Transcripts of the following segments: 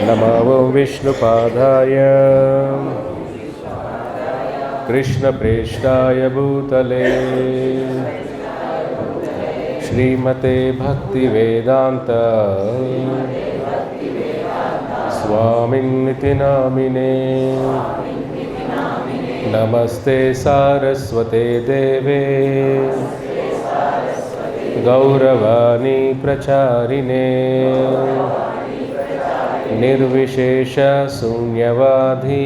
नमो विष्णुपादाय कृष्णप्रेष्ठाय भूतले श्रीमते भक्तिवेदांत स्वामिन्निति नामिने। नमस्ते सारस्वते देवे गौरवाणी प्रचारिणे निर्विशेष शून्यवादी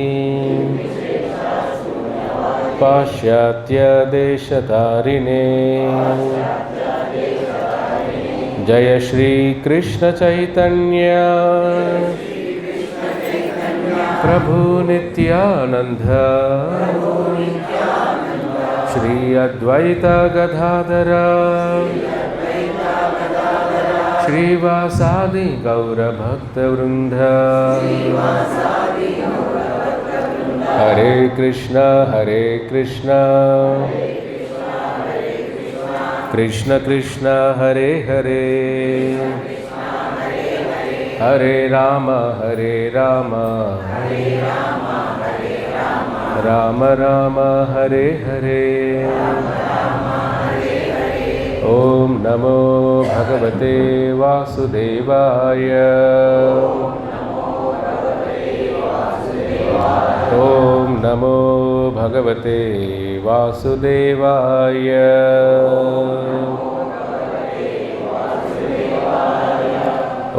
पाश्चात्य देशतारिणे। जय श्री कृष्ण चैतन्य प्रभु नित्यानंद श्री अद्वैत गदाधर श्रीवासादि गौरभक्तवृंद। हरे कृष्ण कृष्ण कृष्ण हरे हरे हरे राम राम राम हरे हरे। ओम नमो भगवते वासुदेवाय ओम नमो भगवते वासुदेवाय।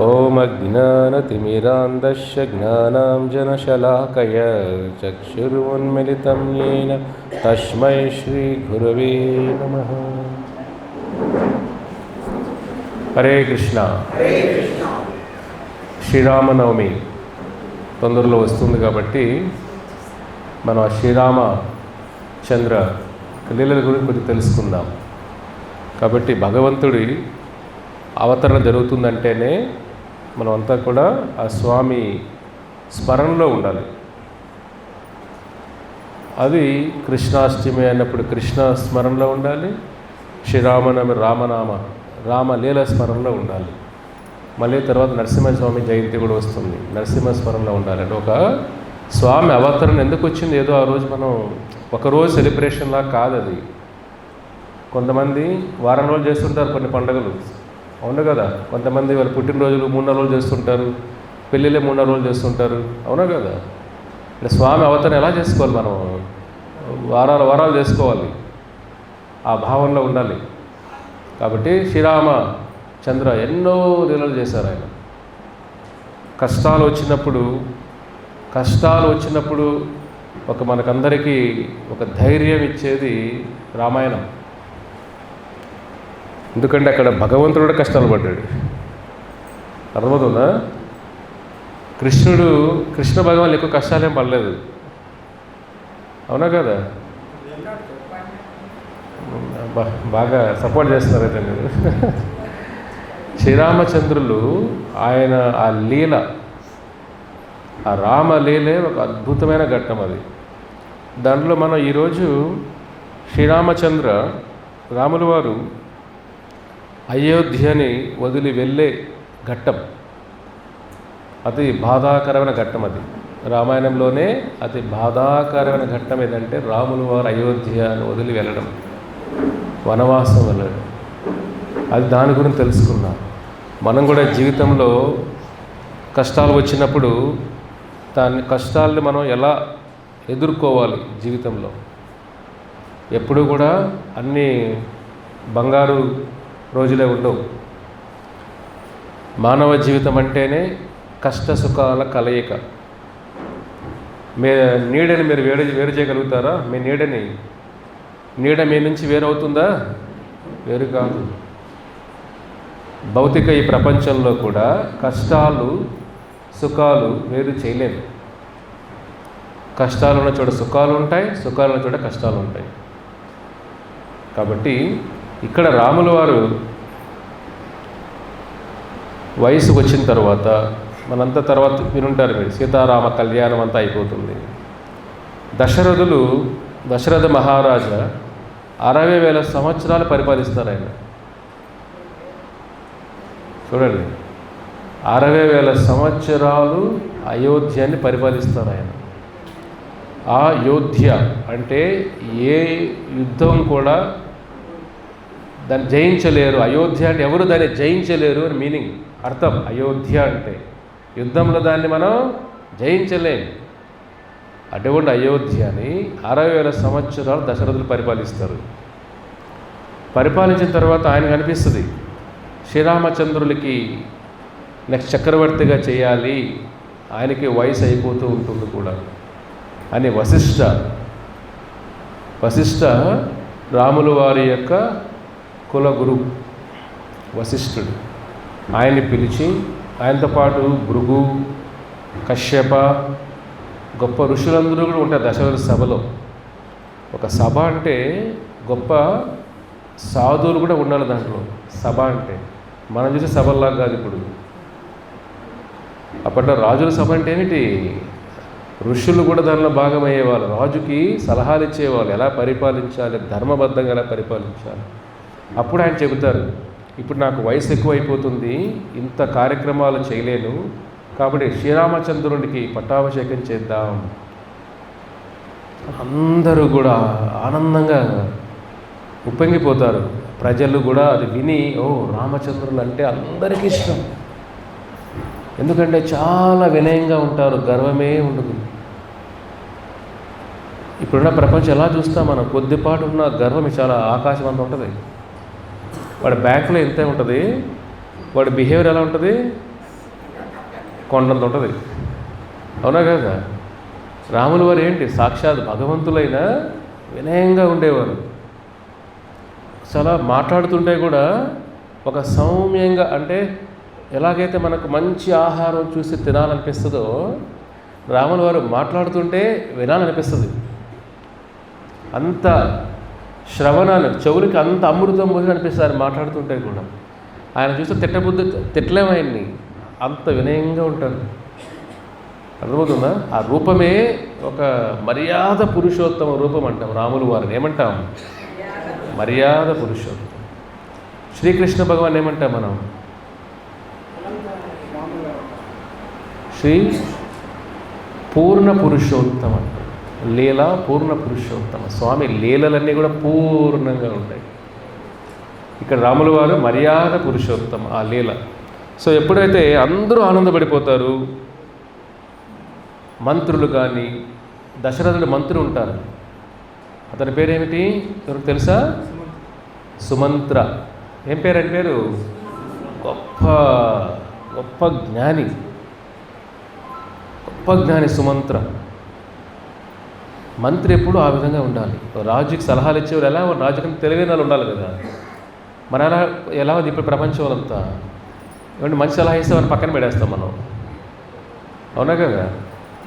ओम अज्ञानतिमिरान्धस्य ज्ञानाञ्जनशलाकय चक्षुरुन्मिलितं येन तस्मै श्रीगुरवे नमः। हरे कृष्ण। శ్రీరామనవమి తొందరలో వస్తుంది కాబట్టి మనం ఆ శ్రీరామచంద్ర లీలల గురించి కొద్దిగా తెలుసుకుందాం. కాబట్టి భగవంతుడి అవతరణ జరుగుతుందంటేనే మనమంతా కూడా ఆ స్వామి స్మరణలో ఉండాలి. అది కృష్ణాష్టమి అన్నప్పుడు కృష్ణ స్మరణలో ఉండాలి. శ్రీరామనవమి రామలీల స్మరణలో ఉండాలి. మళ్ళీ తర్వాత నరసింహస్వామి జయంతి కూడా వస్తుంది, నరసింహ స్మరణలో ఉండాలి. అంటే ఒక స్వామి అవతరణ ఎందుకు వచ్చింది ఏదో ఆ రోజు మనం ఒకరోజు సెలబ్రేషన్లా కాదు. అది కొంతమంది వారం రోజులు చేస్తుంటారు కొన్ని పండుగలు, అవును కదా. కొంతమంది వాళ్ళ పుట్టినరోజులు 3-4 రోజులు చేస్తుంటారు, పెళ్ళిళ్ళే 3-4 రోజులు చేస్తుంటారు, అవునా కదా. అంటే స్వామి అవతరణ ఎలా చేసుకోవాలి, మనం వారాలు చేసుకోవాలి, ఆ భావంలో ఉండాలి. కాబట్టి శ్రీరామచంద్ర ఎన్నో లీలలు చేశారు ఆయన. కష్టాలు వచ్చినప్పుడు ఒక మనకందరికీ ఒక ధైర్యం ఇచ్చేది రామాయణం. ఎందుకంటే అక్కడ భగవంతుడు కూడా కష్టాలు పడ్డాడు, అర్థమవుతుందా. కృష్ణ భగవాన్ ఎక్కువ కష్టాలేం పడలేదు, అవునా కదా. బాగా సపోర్ట్ చేస్తున్నారు అయితే మీరు. శ్రీరామచంద్రులు ఆయన ఆ లీల, ఆ రామలీలే ఒక అద్భుతమైన ఘట్టం అది. దాంట్లో మనం ఈరోజు రాముల వారు అయోధ్యని వదిలి వెళ్ళే ఘట్టం, అతి బాధాకరమైన ఘట్టం. అది రామాయణంలోనే అతి బాధాకరమైన ఘట్టం ఏదంటే రాముల వారు అయోధ్యను వదిలి వెళ్ళడం, వనవాసం వెళ్ళడం. అది దాని గురించి తెలుసుకున్నాం. మనం కూడా జీవితంలో కష్టాలు వచ్చినప్పుడు కష్టాలని మనం ఎలా ఎదుర్కోవాలి. జీవితంలో ఎప్పుడూ కూడా అన్నీ బంగారు రోజులే ఉండవు. మానవ జీవితం అంటేనే కష్ట సుఖాల కలయిక. నీడని మీరు వేరు చేయగలుగుతారా? మీ నీడ మీ నుంచి వేరవుతుందా? వేరు కాదు. భౌతిక ఈ ప్రపంచంలో కూడా కష్టాలు సుఖాలు వేరు చేయలేము. కష్టాలు ఉన్న చోట సుఖాలు ఉంటాయి, సుఖాలు ఉన్న చోట కష్టాలు ఉంటాయి. కాబట్టి ఇక్కడ రాముల వారు వయసుకు వచ్చిన తర్వాత, మనంతా తర్వాత వినుంటారు మీరు, సీతారామ కళ్యాణం అంతా అయిపోతుంది. దశరథ మహారాజా 60,000 సంవత్సరాలు పరిపాలిస్తారు ఆయన. చూడండి, 60,000 సంవత్సరాలు అయోధ్యాన్ని పరిపాలిస్తారు ఆయన. ఆ యోధ్య అంటే ఏ యుద్ధం కూడా దాన్ని జయించలేరు. అయోధ్య అంటే ఎవరు దాన్ని జయించలేరు అని మీనింగ్, అర్థం. అయోధ్య అంటే యుద్ధంలో దాన్ని మనం జయించలేం. అటువంటి అయోధ్యని 60,000 సంవత్సరాలు దశరథులు పరిపాలిస్తారు. పరిపాలించిన తర్వాత ఆయనకు అనిపిస్తుంది శ్రీరామచంద్రులకి నెక్స్ట్ చక్రవర్తిగా చేయాలి, ఆయనకి వయసు అయిపోతూ ఉంటుంది కూడా అని వశిష్ఠ రాముల వారి యొక్క కుల గురువు వశిష్ఠుడు. ఆయన్ని పిలిచి ఆయనతో పాటు భృగు, కశ్యప, గొప్ప ఋషులందరూ కూడా ఉంటారు దశరథ సభలో. ఒక సభ అంటే గొప్ప సాధువులు కూడా ఉండాలి దాంట్లో. సభ అంటే మనం చూసే సభల్లాగా కాదు. ఇప్పుడు అప్పట్లో రాజుల సభ అంటే ఏమిటి, ఋషులు కూడా దానిలో భాగమయ్యేవాళ్ళు. రాజుకి సలహాలు ఇచ్చేవాళ్ళు, ఎలా పరిపాలించాలి, ధర్మబద్ధంగా ఎలా పరిపాలించాలి. అప్పుడు ఆయన చెబుతారు, ఇప్పుడు నాకు వయసు ఎక్కువైపోతుంది, ఇంత కార్యక్రమాలు చేయలేను, కాబట్టి శ్రీరామచంద్రునికి పట్టాభిషేకం చేద్దాం. అందరూ కూడా ఆనందంగా ఉప్పొంగిపోతారు. ప్రజలు కూడా అది విని, ఓ రామచంద్రులు అంటే అందరికీ ఇష్టం. ఎందుకంటే చాలా వినయంగా ఉంటారు, గర్వమే ఉండదు. ఇప్పుడున్న ప్రపంచం ఎలా చూస్తాం మనం, కొద్దిపాటు ఉన్న గర్వం చాలా ఆకాశం అంత ఉంటుంది. వాడి బ్యాంకులో ఎంతే ఉంటుంది, వాడి బిహేవియర్ ఎలా ఉంటుంది, కొండంత ఉంటుంది. అవునా కదా? రాముల వారు ఏంటి, సాక్షాత్ భగవంతులైన వినయంగా ఉండేవారు. చాలా మాట్లాడుతుంటే కూడా ఒక సౌమ్యంగా, అంటే ఎలాగైతే మనకు మంచి ఆహారం చూసి తినాలనిపిస్తుందో, రాముల వారు మాట్లాడుతుంటే వినాలనిపిస్తుంది. అంత శ్రవణాన్ని, చెవులకి అంత అమృతం పోసి అనిపిస్తుంది ఆయన మాట్లాడుతుంటే కూడా. ఆయన చూస్తే తిట్టలేము ఆయన్ని, అంత వినయంగా ఉంటారు. అర్థమవుతుందా? ఆ రూపమే ఒక మర్యాద పురుషోత్తమ రూపం అంటాం రాముల వారిని. ఏమంటాం? మర్యాద పురుషోత్తమ. శ్రీకృష్ణ భగవాన్ ఏమంటాం మనం? శ్రీ పూర్ణ పురుషోత్తమ, లీలా పూర్ణ పురుషోత్తమ. స్వామి లీలలన్నీ కూడా పూర్ణంగా ఉంటాయి. ఇక్కడ రాముల వారు మర్యాద పురుషోత్తమ, ఆ లీల. సో ఎప్పుడైతే అందరూ ఆనందపడిపోతారు, మంత్రులు కానీ, దశరథుడు మంత్రి ఉంటారు, అతని పేరేమిటి ఎవరికి తెలుసా? సుమంత్ర. ఏం పేరు అని పేరు? గొప్ప గొప్ప జ్ఞాని, గొప్ప జ్ఞాని సుమంత్ర. మంత్రి ఎప్పుడు ఆ విధంగా ఉండాలి. రాజుకి సలహాలు ఇచ్చేవారు ఎలా, రాజుకి తెలివైన వాళ్ళు ఉండాలి కదా. మన ఎలా ఉంది ఇప్పుడు ప్రపంచం అంతా, ఏమంటే మంచి సలహా ఇస్తే మనం పక్కన పెడేస్తాం మనం. అవునా కదా?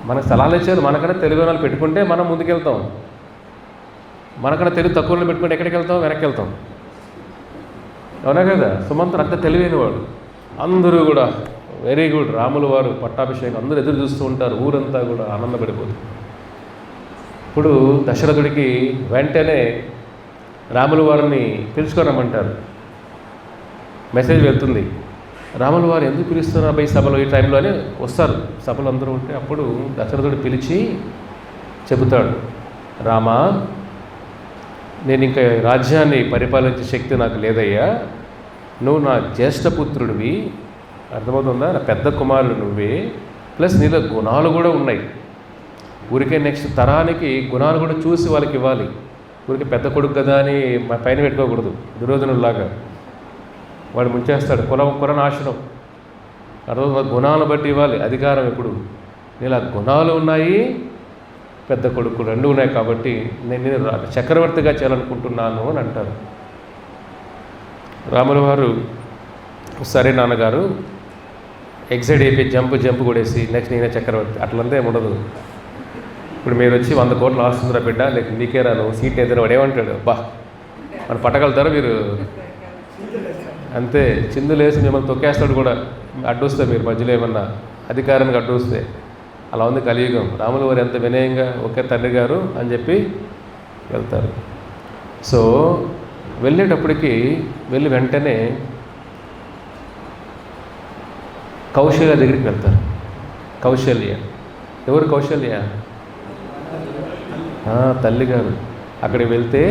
మనకు సలహాలు ఇచ్చేవారు మనకన్నా తెలివైన వాళ్ళు పెట్టుకుంటే మనం ముందుకెళ్తాం. మనకన్నా తెలివి తక్కువ పెట్టుకుంటే ఎక్కడికి వెళ్తాం? వెనక్కి వెళ్తాం. అవునా కదా? సుమంత్ర అంత తెలివైన వాడు. అందరూ కూడా వెరీ గుడ్, రాముల వారు పట్టాభిషేకం, అందరూ ఎదురు చూస్తూ ఉంటారు, ఊరంతా కూడా ఆనందపడిపోతుంది. ఇప్పుడు దశరథుడికి వెంటనే రాముల వారిని పిలుచుకోనమంటారు. మెసేజ్ వెళ్తుంది, రాముల వారు ఎందుకు పిలుస్తున్నారు ఈ సభలో, ఈ టైంలో అని వస్తారు. సభలు అందరూ ఉంటే అప్పుడు దశరథుడు పిలిచి చెబుతాడు, రామా, నేను ఇంకా రాజ్యాన్ని పరిపాలించే శక్తి నాకు లేదయ్యా, నువ్వు నా జ్యేష్ఠపుత్రుడివి, అర్థమవుతుందా, నా పెద్ద కుమారుడు నువ్వే, ప్లస్ నీలో గుణాలు కూడా ఉన్నాయి. ఊరికే నెక్స్ట్ తరానికి గుణాలు కూడా చూసి వాళ్ళకి ఇవ్వాలి. ఊరికి పెద్ద కొడుకు కదా అని పైన పెట్టుకోకూడదు, దుర్యోధనులాగా. వాడు ముంచేస్తాడు, కుల నాశనం. అర్థం, గుణాలను బట్టి ఇవ్వాలి అధికారం. ఎప్పుడు నీలా గుణాలు ఉన్నాయి, పెద్ద కొడుకు రెండు ఉన్నాయి, కాబట్టి నేను చక్రవర్తిగా చేయాలనుకుంటున్నాను అని అంటారు. రాముల వారు సరే నాన్నగారు, ఎగ్జైట్ అయిపోయి జంప్ కొడేసి నెక్స్ట్ నేనే చక్రవర్తి అట్లంతా ఏమి ఉండదు. ఇప్పుడు మీరు వచ్చి 100 కోట్లు ఆస్తుందిరా బిడ్డ, లేక నీకే రాను సీట్ ఏదైనా వాడు ఏమంటాడు, బా మన పట్టగలుగుతారా మీరు, అంతే చిందులేసి మిమ్మల్ని తొక్కేస్తాడు కూడా, అడ్డొస్తే మీరు మధ్యలో ఏమన్నా అధికారానికి అడ్డొస్తే. అలా ఉంది కలియుగం. రాముల వారు ఎంత వినయంగా ఒకే తండ్రి గారు అని చెప్పి వెళ్తారు. సో వెళ్ళేటప్పటికి వెళ్ళి వెంటనే కౌశల్య దగ్గరికి వెళ్తారు. కౌశల్య ఎవరు? కౌశల్య తల్లి గారు. అక్కడికి వెళ్తే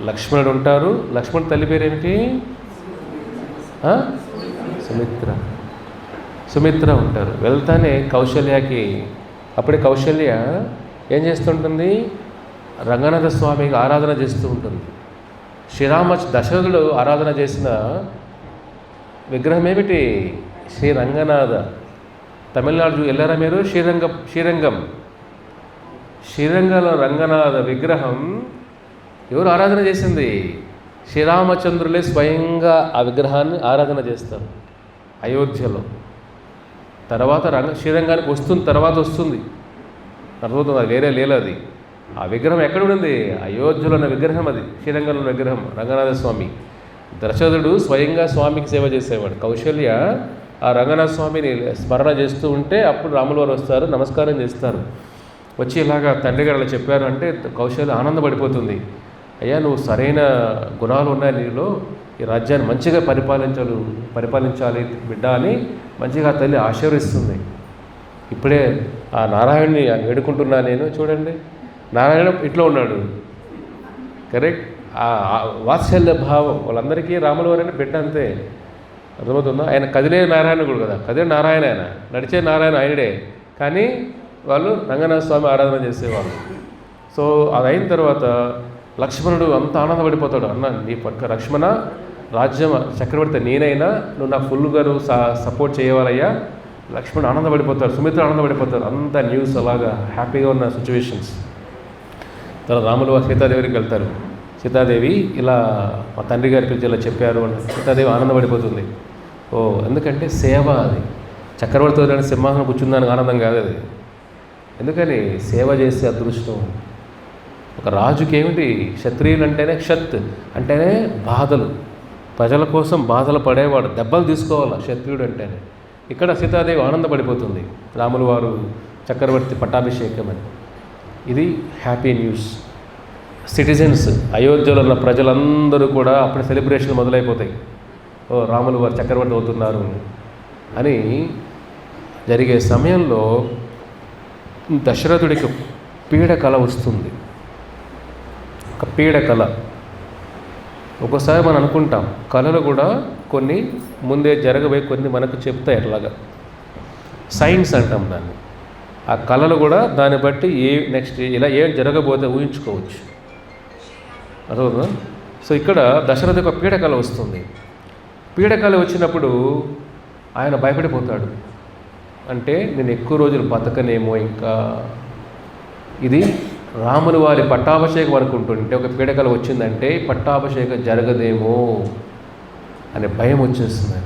లక్ష్మణుడు ఉంటారు. లక్ష్మణుడు తల్లి పేరేమిటి? సుమిత్ర ఉంటారు. వెళ్తానే కౌశల్యకి, అప్పుడే కౌశల్య ఏం చేస్తుంటుంది? రంగనాథ స్వామికి ఆరాధన చేస్తూ ఉంటుంది. దశరథుడు ఆరాధన చేసిన విగ్రహం ఏమిటి? శ్రీ రంగనాథ. తమిళనాడు వెళ్ళారా మీరు? శ్రీరంగంలో రంగనాథ విగ్రహం ఎవరు ఆరాధన చేసింది? శ్రీరామచంద్రులే స్వయంగా ఆ విగ్రహాన్ని ఆరాధన చేస్తారు అయోధ్యలో. తర్వాత శ్రీరంగానికి తర్వాత వస్తుంది, అర్థమవుతుంది. అది వేరే లేదు. అది ఆ విగ్రహం ఎక్కడ ఉంది? అయోధ్యలో ఉన్న విగ్రహం. అది శ్రీరంగంలో ఉన్న విగ్రహం రంగనాథ స్వామి. దశరథుడు స్వయంగా స్వామికి సేవ చేసేవాడు. కౌశల్య ఆ రంగనాథ స్వామిని స్మరణ చేస్తూ ఉంటే అప్పుడు రాముల వారు వస్తారు, నమస్కారం చేస్తారు. వచ్చి ఇలాగా తండ్రి గారు అలా చెప్పారు అంటే కౌశల్య ఆనందపడిపోతుంది. అయ్యా, నువ్వు సరైన గుణాలు ఉన్నాయి నీలో, ఈ రాజ్యాన్ని మంచిగా పరిపాలించాలి బిడ్డ అని మంచిగా తల్లి ఆశీర్వదిస్తుంది. ఇప్పుడే ఆ నారాయణుని వేడుకుంటున్నా నేను. చూడండి, నారాయణ ఇట్లా ఉన్నాడు. కరెక్ట్. ఆ వాత్సల్య భావం వాళ్ళందరికీ రాముల వారైనా బిడ్డ అంతే. అర్థమవుతుందా? ఆయన కదిలే నారాయణుడు కదా, కదిలే నారాయణ, ఆయన నడిచే నారాయణ ఆయనడే. కానీ వాళ్ళు రంగనాథ స్వామి ఆరాధన చేసేవాళ్ళు. సో అది అయిన తర్వాత లక్ష్మణుడు అంత ఆనందపడిపోతాడు. అన్న, నీ పక్క లక్ష్మణ, రాజ్యం చక్రవర్తి నేనైనా నువ్వు నాకు ఫుల్గా నువ్వు సపోర్ట్ చేయవాలయ్యా. లక్ష్మణుడు ఆనందపడిపోతాడు, సుమిత్ర ఆనందపడిపోతారు. అంత న్యూస్ అలాగా హ్యాపీగా ఉన్న సిచ్యువేషన్స్. తర్వాత రాములు సీతాదేవికి వెళ్తారు. సీతాదేవి ఇలా మా తండ్రి గారి పిలిచి ఇలా చెప్పారు అని సీతాదేవి ఆనందపడిపోతుంది. ఎందుకంటే సేవ. అది చక్రవర్తి వదిలిన సింహాసనం కూర్చుందానికి ఆనందం కాదు అది. ఎందుకని? సేవ చేసే అదృష్టం. ఒక రాజుకి ఏమిటి? క్షత్రియులు అంటేనే అంటేనే బాధలు, ప్రజల కోసం బాధలు పడేవాడు, దెబ్బలు తీసుకోవాలి క్షత్రియుడు అంటేనే. ఇక్కడ సీతాదేవి ఆనందపడిపోతుంది రాముల వారు చక్రవర్తి పట్టాభిషేకం అని. ఇది హ్యాపీ న్యూస్. సిటిజన్స్, అయోధ్యలో ఉన్న ప్రజలందరూ కూడా అప్పుడు సెలబ్రేషన్లు మొదలైపోతాయి. రాములు వారు చక్రవర్తి అవుతున్నారు అని జరిగే సమయంలో దశరథుడికి పీడకల వస్తుంది. ఒక పీడకల. ఒక్కోసారి మనం అనుకుంటాం కళలు కూడా కొన్ని ముందే జరగబోయి కొన్ని మనకు చెప్తాయి. అట్లాగా సైన్స్ అంటాం దాన్ని. ఆ కళలు కూడా దాన్ని బట్టి నెక్స్ట్ ఇలా ఏం జరగబోతే ఊహించుకోవచ్చు. అర్థమవుతుందా? సో ఇక్కడ దశరథుడికి ఒక పీడకల వస్తుంది. పీడకల వచ్చినప్పుడు ఆయన భయపడిపోతాడు. అంటే నేను ఎక్కువ రోజులు బతకనేమో, ఇంకా ఇది రాముని వారి పట్టాభిషేకం అనుకుంటుంటే ఒక పీడకల వచ్చిందంటే పట్టాభిషేకం జరగదేమో అనే భయం వచ్చేస్తుంది.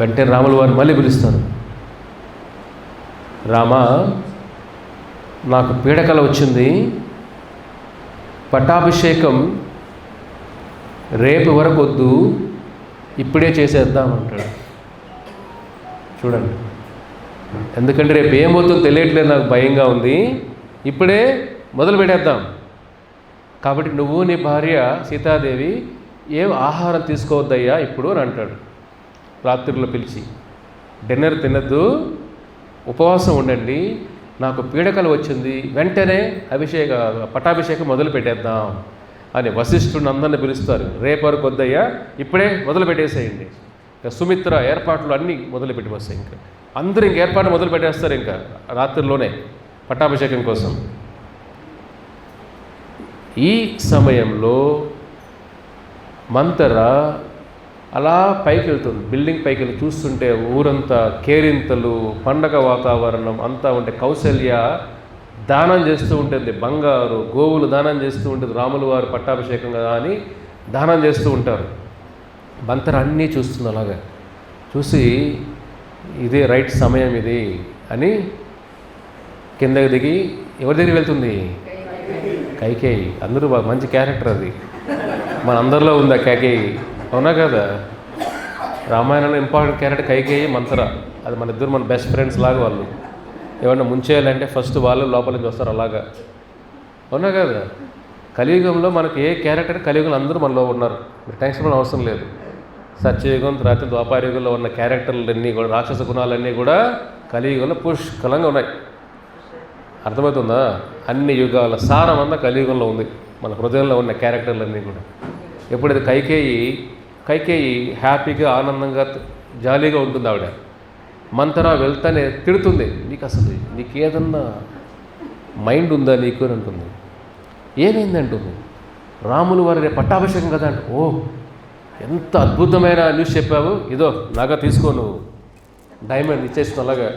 వెంటనే రాముల వారిని మళ్ళీ పిలుస్తాను. రామా, నాకు పీడకల వచ్చింది, పట్టాభిషేకం రేపు వరకు వద్దు, ఇప్పుడే చేసేద్దామంటాడు. చూడండి, ఎందుకంటే రేపు ఏమవుతుందో తెలియట్లేదు, నాకు భయంగా ఉంది, ఇప్పుడే మొదలు పెట్టేద్దాం. కాబట్టి నువ్వు నీ భార్య సీతాదేవి ఏం ఆహారం తీసుకోవద్దయ్యా ఇప్పుడు అని అంటాడు. రాత్రిలో పిలిచి డిన్నర్ తినద్దు, ఉపవాసం ఉండండి, నాకు పీడకలు వచ్చింది, వెంటనే పట్టాభిషేకం మొదలు పెట్టేద్దాం అని వశిష్ఠుడిని అందరిని పిలుస్తారు. రేపు వరకు వద్దయ్యా, ఇప్పుడే మొదలు పెట్టేసేయండి. ఇంకా సుమిత్ర ఏర్పాట్లు అన్నీ మొదలుపెట్టి వస్తాయి. ఇంకా అందరూ ఇంక ఏర్పాటు మొదలు పెట్టేస్తారు ఇంకా రాత్రిలోనే పట్టాభిషేకం కోసం. ఈ సమయంలో మంతర అలా పైకి వెళ్తుంది, బిల్డింగ్ పైకి వెళ్ళి చూస్తుంటే ఊరంతా కేరింతలు, పండగ వాతావరణం అంతా ఉంటే కౌశల్య దానం చేస్తూ ఉంటుంది, బంగారు గోవులు దానం చేస్తూ ఉంటుంది. రాముల వారు పట్టాభిషేకం కదా అని దానం చేస్తూ ఉంటారు. మంతర అన్నీ చూస్తుంది. అలాగా చూసి ఇదే రైట్ సమయం ఇది అని కిందకి దిగి ఎవరి దగ్గరికి వెళ్తుంది? కైకేయి. అందరూ మంచి క్యారెక్టర్ అది, మన అందరిలో ఉంది ఆ కైకేయి, అవునా కదా? రామాయణంలో ఇంపార్టెంట్ క్యారెక్టర్ కైకేయి, మంతర. అది మన ఇద్దరు మన బెస్ట్ ఫ్రెండ్స్ లాగా. వాళ్ళు ఏమన్నా ముంచేయాలంటే ఫస్ట్ వాళ్ళు లోపలికి వస్తారు, అలాగా, అవునా కదా? కలియుగంలో మనకి ఏ క్యారెక్టర్ కలియుగంలో అందరూ మనలో ఉన్నారు, మీరు టెన్షన్ అవసరం లేదు. సత్యయుగం తర్వాత ద్వాపారయుగంలో ఉన్న క్యారెక్టర్లన్నీ కూడా, రాక్షస గుణాలన్నీ కూడా కలియుగంలో పుష్కలంగా ఉన్నాయి. అర్థమవుతుందా? అన్ని యుగాల సారం అంతా కలియుగంలో ఉంది. మన హృదయంలో ఉన్న క్యారెక్టర్లన్నీ కూడా. ఎప్పుడైతే కైకేయి హ్యాపీగా, ఆనందంగా, జాలీగా ఉంటుంది. ఆవిడ మంతర వెళ్తానే తిడుతుంది, నీకు ఏదన్నా మైండ్ ఉందా నీకు అని అంటుంది. ఏమైంది అంటుంది. రాములు వారి పట్టాభిషేకం కదా అంటే, ఓ ఎంత అద్భుతమైన న్యూస్ చెప్పావు, ఇదో నాగా తీసుకో, నువ్వు డైమండ్ ఇచ్చేసిన అలాగా.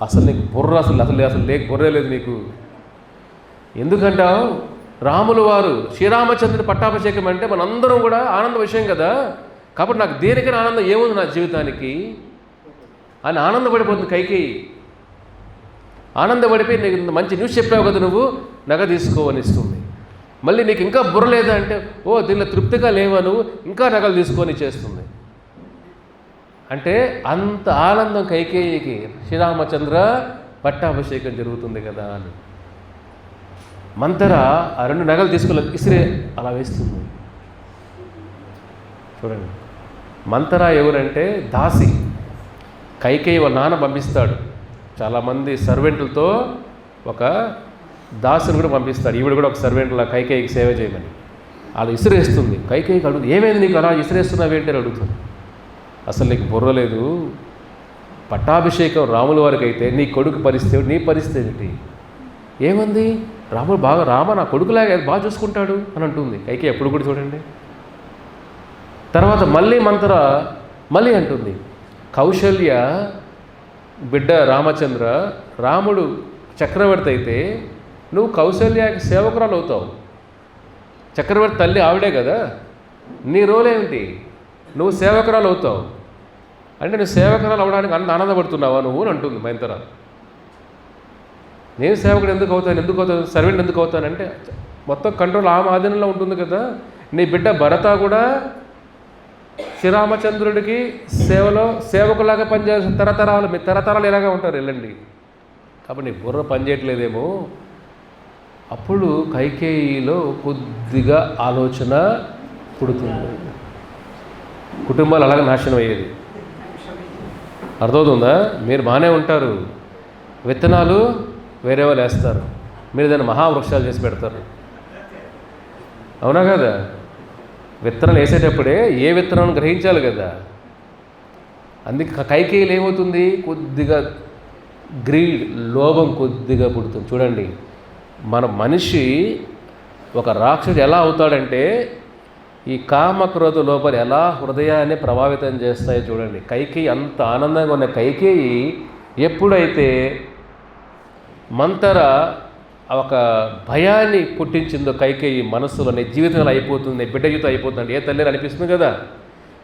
అసలు నీకు బుర్ర అసలు బుర్రే లేదు నీకు. ఎందుకంటావు? రాములు వారు శ్రీరామచంద్రుడి పట్టాభిషేకం అంటే మనందరం కూడా ఆనంద విషయం కదా, కాబట్టి నాకు దేనికైనా ఆనందం ఏముంది నా జీవితానికి అని ఆనందపడిపోతుంది కైకేయి. ఆనందపడిపోయి, నీకు మంచి న్యూస్ చెప్పావు కదా, నువ్వు నగ తీసుకోవని ఇస్తుంది. మళ్ళీ నీకు ఇంకా బుర్ర లేదా అంటే, ఓ దీనిలో తృప్తిగా లేవా నువ్వు, ఇంకా నగలు తీసుకొని చేస్తుంది. అంటే అంత ఆనందం కైకేయికి, శ్రీరామచంద్ర పట్టాభిషేకం జరుగుతుంది కదా అని. మంతర ఆ 2 నగలు తీసుకుని ఇసిరే అలా వేస్తుంది. చూడండి, మంతర ఎవరంటే దాసి. కైకేయి వాళ్ళ నాన్న పంపిస్తాడు, చాలామంది సర్వెంట్లతో ఒక దాసుని కూడా పంపిస్తాడు. ఈవిడ కూడా ఒక సర్వెంట్లా కైకేయికి సేవ చేయమని. అది ఇసిరేస్తుంది. కైకేయికి అడుగుతుంది, ఏమైంది నీకు అలా ఇసిరేస్తున్నావు ఏంటి అని అడుగుతుంది. అసలు నీకు బుర్ర లేదు, పట్టాభిషేకం రాముల వారికి అయితే నీ కొడుకు పరిస్థితి, నీ పరిస్థితి ఏంటి? ఏమంది? రాముడు రామ నా కొడుకులాగా బాగా చూసుకుంటాడు అని అంటుంది కైకేయి. ఎప్పుడు కూడా చూడండి. తర్వాత మళ్ళీ మంతర మళ్ళీ అంటుంది, కౌశల్య బిడ్డ రామచంద్ర, రాముడు చక్రవర్తి అయితే నువ్వు కౌశల్యకి సేవకురాలు అవుతావు. చక్రవర్తి తల్లి ఆవిడే కదా, నీ రోల్ ఏమిటి? నువ్వు సేవకురాలు అవుతావు అంటే నువ్వు సేవకురాలు అవడానికి ఆనందపడుతున్నావా నువ్వు అని అంటుంది మంతర. నేను సేవకుడు ఎందుకు అవుతాను, సర్వెంట్ ఎందుకు అవుతానంటే మొత్తం కంట్రోల్ ఆమె ఆధీనంలో ఉంటుంది కదా. నీ బిడ్డ భరత కూడా శ్రీరామచంద్రుడికి సేవలో సేవకులాగా పనిచేసే తరతరాలు, మీ తరతరాలు ఎలాగా ఉంటారు వెళ్ళండి. కాబట్టి నీ బుర్ర పనిచేయట్లేదేమో. అప్పుడు కైకేయిలో కొద్దిగా ఆలోచన పుడుతుంది. కుటుంబాలు అలాగే నాశనం అయ్యేది. అర్థమవుతుందా? మీరు బాగానే ఉంటారు, విత్తనాలు వేరే వాళ్ళు వేస్తారు, మీరు దాన్ని మహావృక్షాలు చేసి పెడతారు. అవునా కదా? విత్తనాలు వేసేటప్పుడే ఏ విత్తనాన్ని గ్రహించాలి కదా. అందుకే కైకేయిలు ఏమవుతుంది, కొద్దిగా గ్రీడ్, లోభం కొద్దిగా పుడుతుంది. చూడండి, మన మనిషి ఒక రాక్షసుడు ఎలా అవుతాడంటే ఈ కామక్రోధ లోపాలు ఎలా హృదయాన్ని ప్రభావితం చేస్తాయో చూడండి. కైకేయి అంత ఆనందంగా ఉన్న కైకేయి ఎప్పుడైతే మంతర ఒక భయాన్ని పుట్టించిందో కైకేయి మనస్సులో, నీ జీవితం అయిపోతుంది, బిడ్డ జీవితం అయిపోతుంది, ఏ తల్లి అనిపిస్తుంది కదా.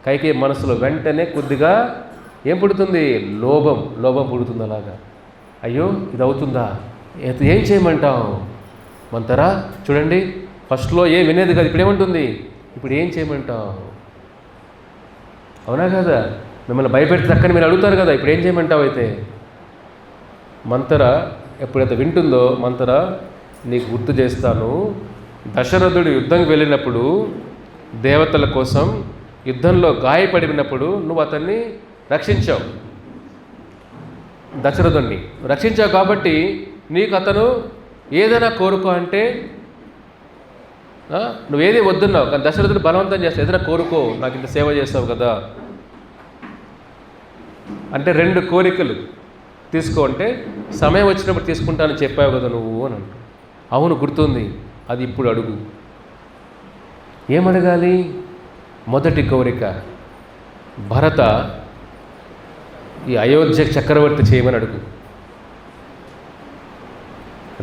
కైకేయి మనసులో వెంటనే కొద్దిగా ఏం పుడుతుంది, లోభం పుడుతుంది. అలాగా అయ్యో ఇది అవుతుందా, ఏం చేయమంటావు మంతరా? చూడండి, ఫస్ట్లో ఏం వినేది కాదు, ఇప్పుడు ఏమంటుంది, ఇప్పుడు ఏం చేయమంటావు? అవునా కదా? మిమ్మల్ని భయపెడితే చక్కని మీరు అడుగుతారు కదా, ఇప్పుడు ఏం చేయమంటావు? అయితే మంతర ఎప్పుడైతే వింటుందో, మంతర నీకు గుర్తు చేస్తాను, దశరథుడు యుద్ధంకి వెళ్ళినప్పుడు దేవతల కోసం యుద్ధంలో గాయపడినప్పుడు నువ్వు అతన్ని రక్షించావు, దశరథుడిని రక్షించావు. కాబట్టి నీకు అతను ఏదైనా కోరుకో అంటే నువ్వేది వద్దున్నావు, కానీ దశరథుడు బలవంతం చేస్తావు, ఏదైనా కోరుకో, నాకు ఇంత సేవ చేస్తావు కదా అంటే 2 కోరికలు తీసుకో అంటే సమయం వచ్చినప్పుడు తీసుకుంటానని చెప్పావు కదా నువ్వు అని అంటు. అవును గుర్తుంది, అది ఇప్పుడు అడుగు. ఏమడగాలి? మొదటి కోరిక భరత ఈ అయోధ్య చక్రవర్తి చేయమని అడుగు.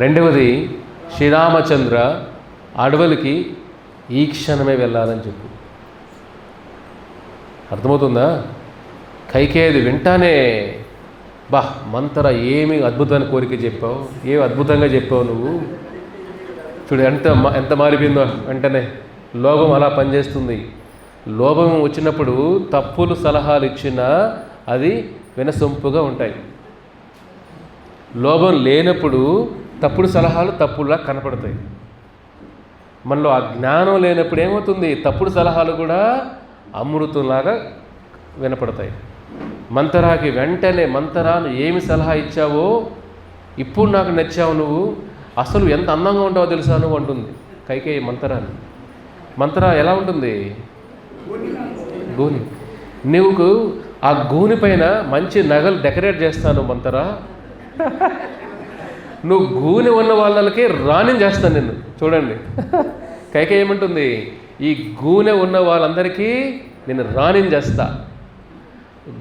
రెండవది శ్రీరామచంద్ర అడవులకి ఈ క్షణమే వెళ్ళాలని చెప్పు. అర్థమవుతుందా? కైకేయి వింటానే మంతర ఏమి అద్భుతమైన కోరిక చెప్పావు, ఏమి అద్భుతంగా చెప్పావు నువ్వు. చూడు ఎంత మారిపోయిందో. వెంటనే లోభం అలా పనిచేస్తుంది. లోభం వచ్చినప్పుడు తప్పులు సలహాలు ఇచ్చినా అది వినసొంపుగా ఉంటాయి. లోభం లేనప్పుడు తప్పుడు సలహాలు తప్పుడులా కనపడతాయి. మనలో ఆ జ్ఞానం లేనప్పుడు ఏమవుతుంది, తప్పుడు సలహాలు కూడా అమృతంలాగా వినపడతాయి. మంతరాకి వెంటనే, మంతరాను ఏమి సలహా ఇచ్చావో, ఇప్పుడు నాకు నచ్చావు నువ్వు, అసలు ఎంత అందంగా ఉంటావో తెలుసా నువ్వు అంటుంది కైకేయి మంతరాన్ని. మంతర ఎలా ఉంటుంది? గోని. నువ్వు ఆ గోని పైన మంచి నగలు డెకరేట్ చేస్తాను మంతరా, నువ్వు గూనె ఉన్న వాళ్ళకి రాణిని చేస్తాను నిన్ను. చూడండి కైకేయి ఏమంటుంది? ఈ గూనె ఉన్న వాళ్ళందరికీ నేను రాణిని చేస్తా,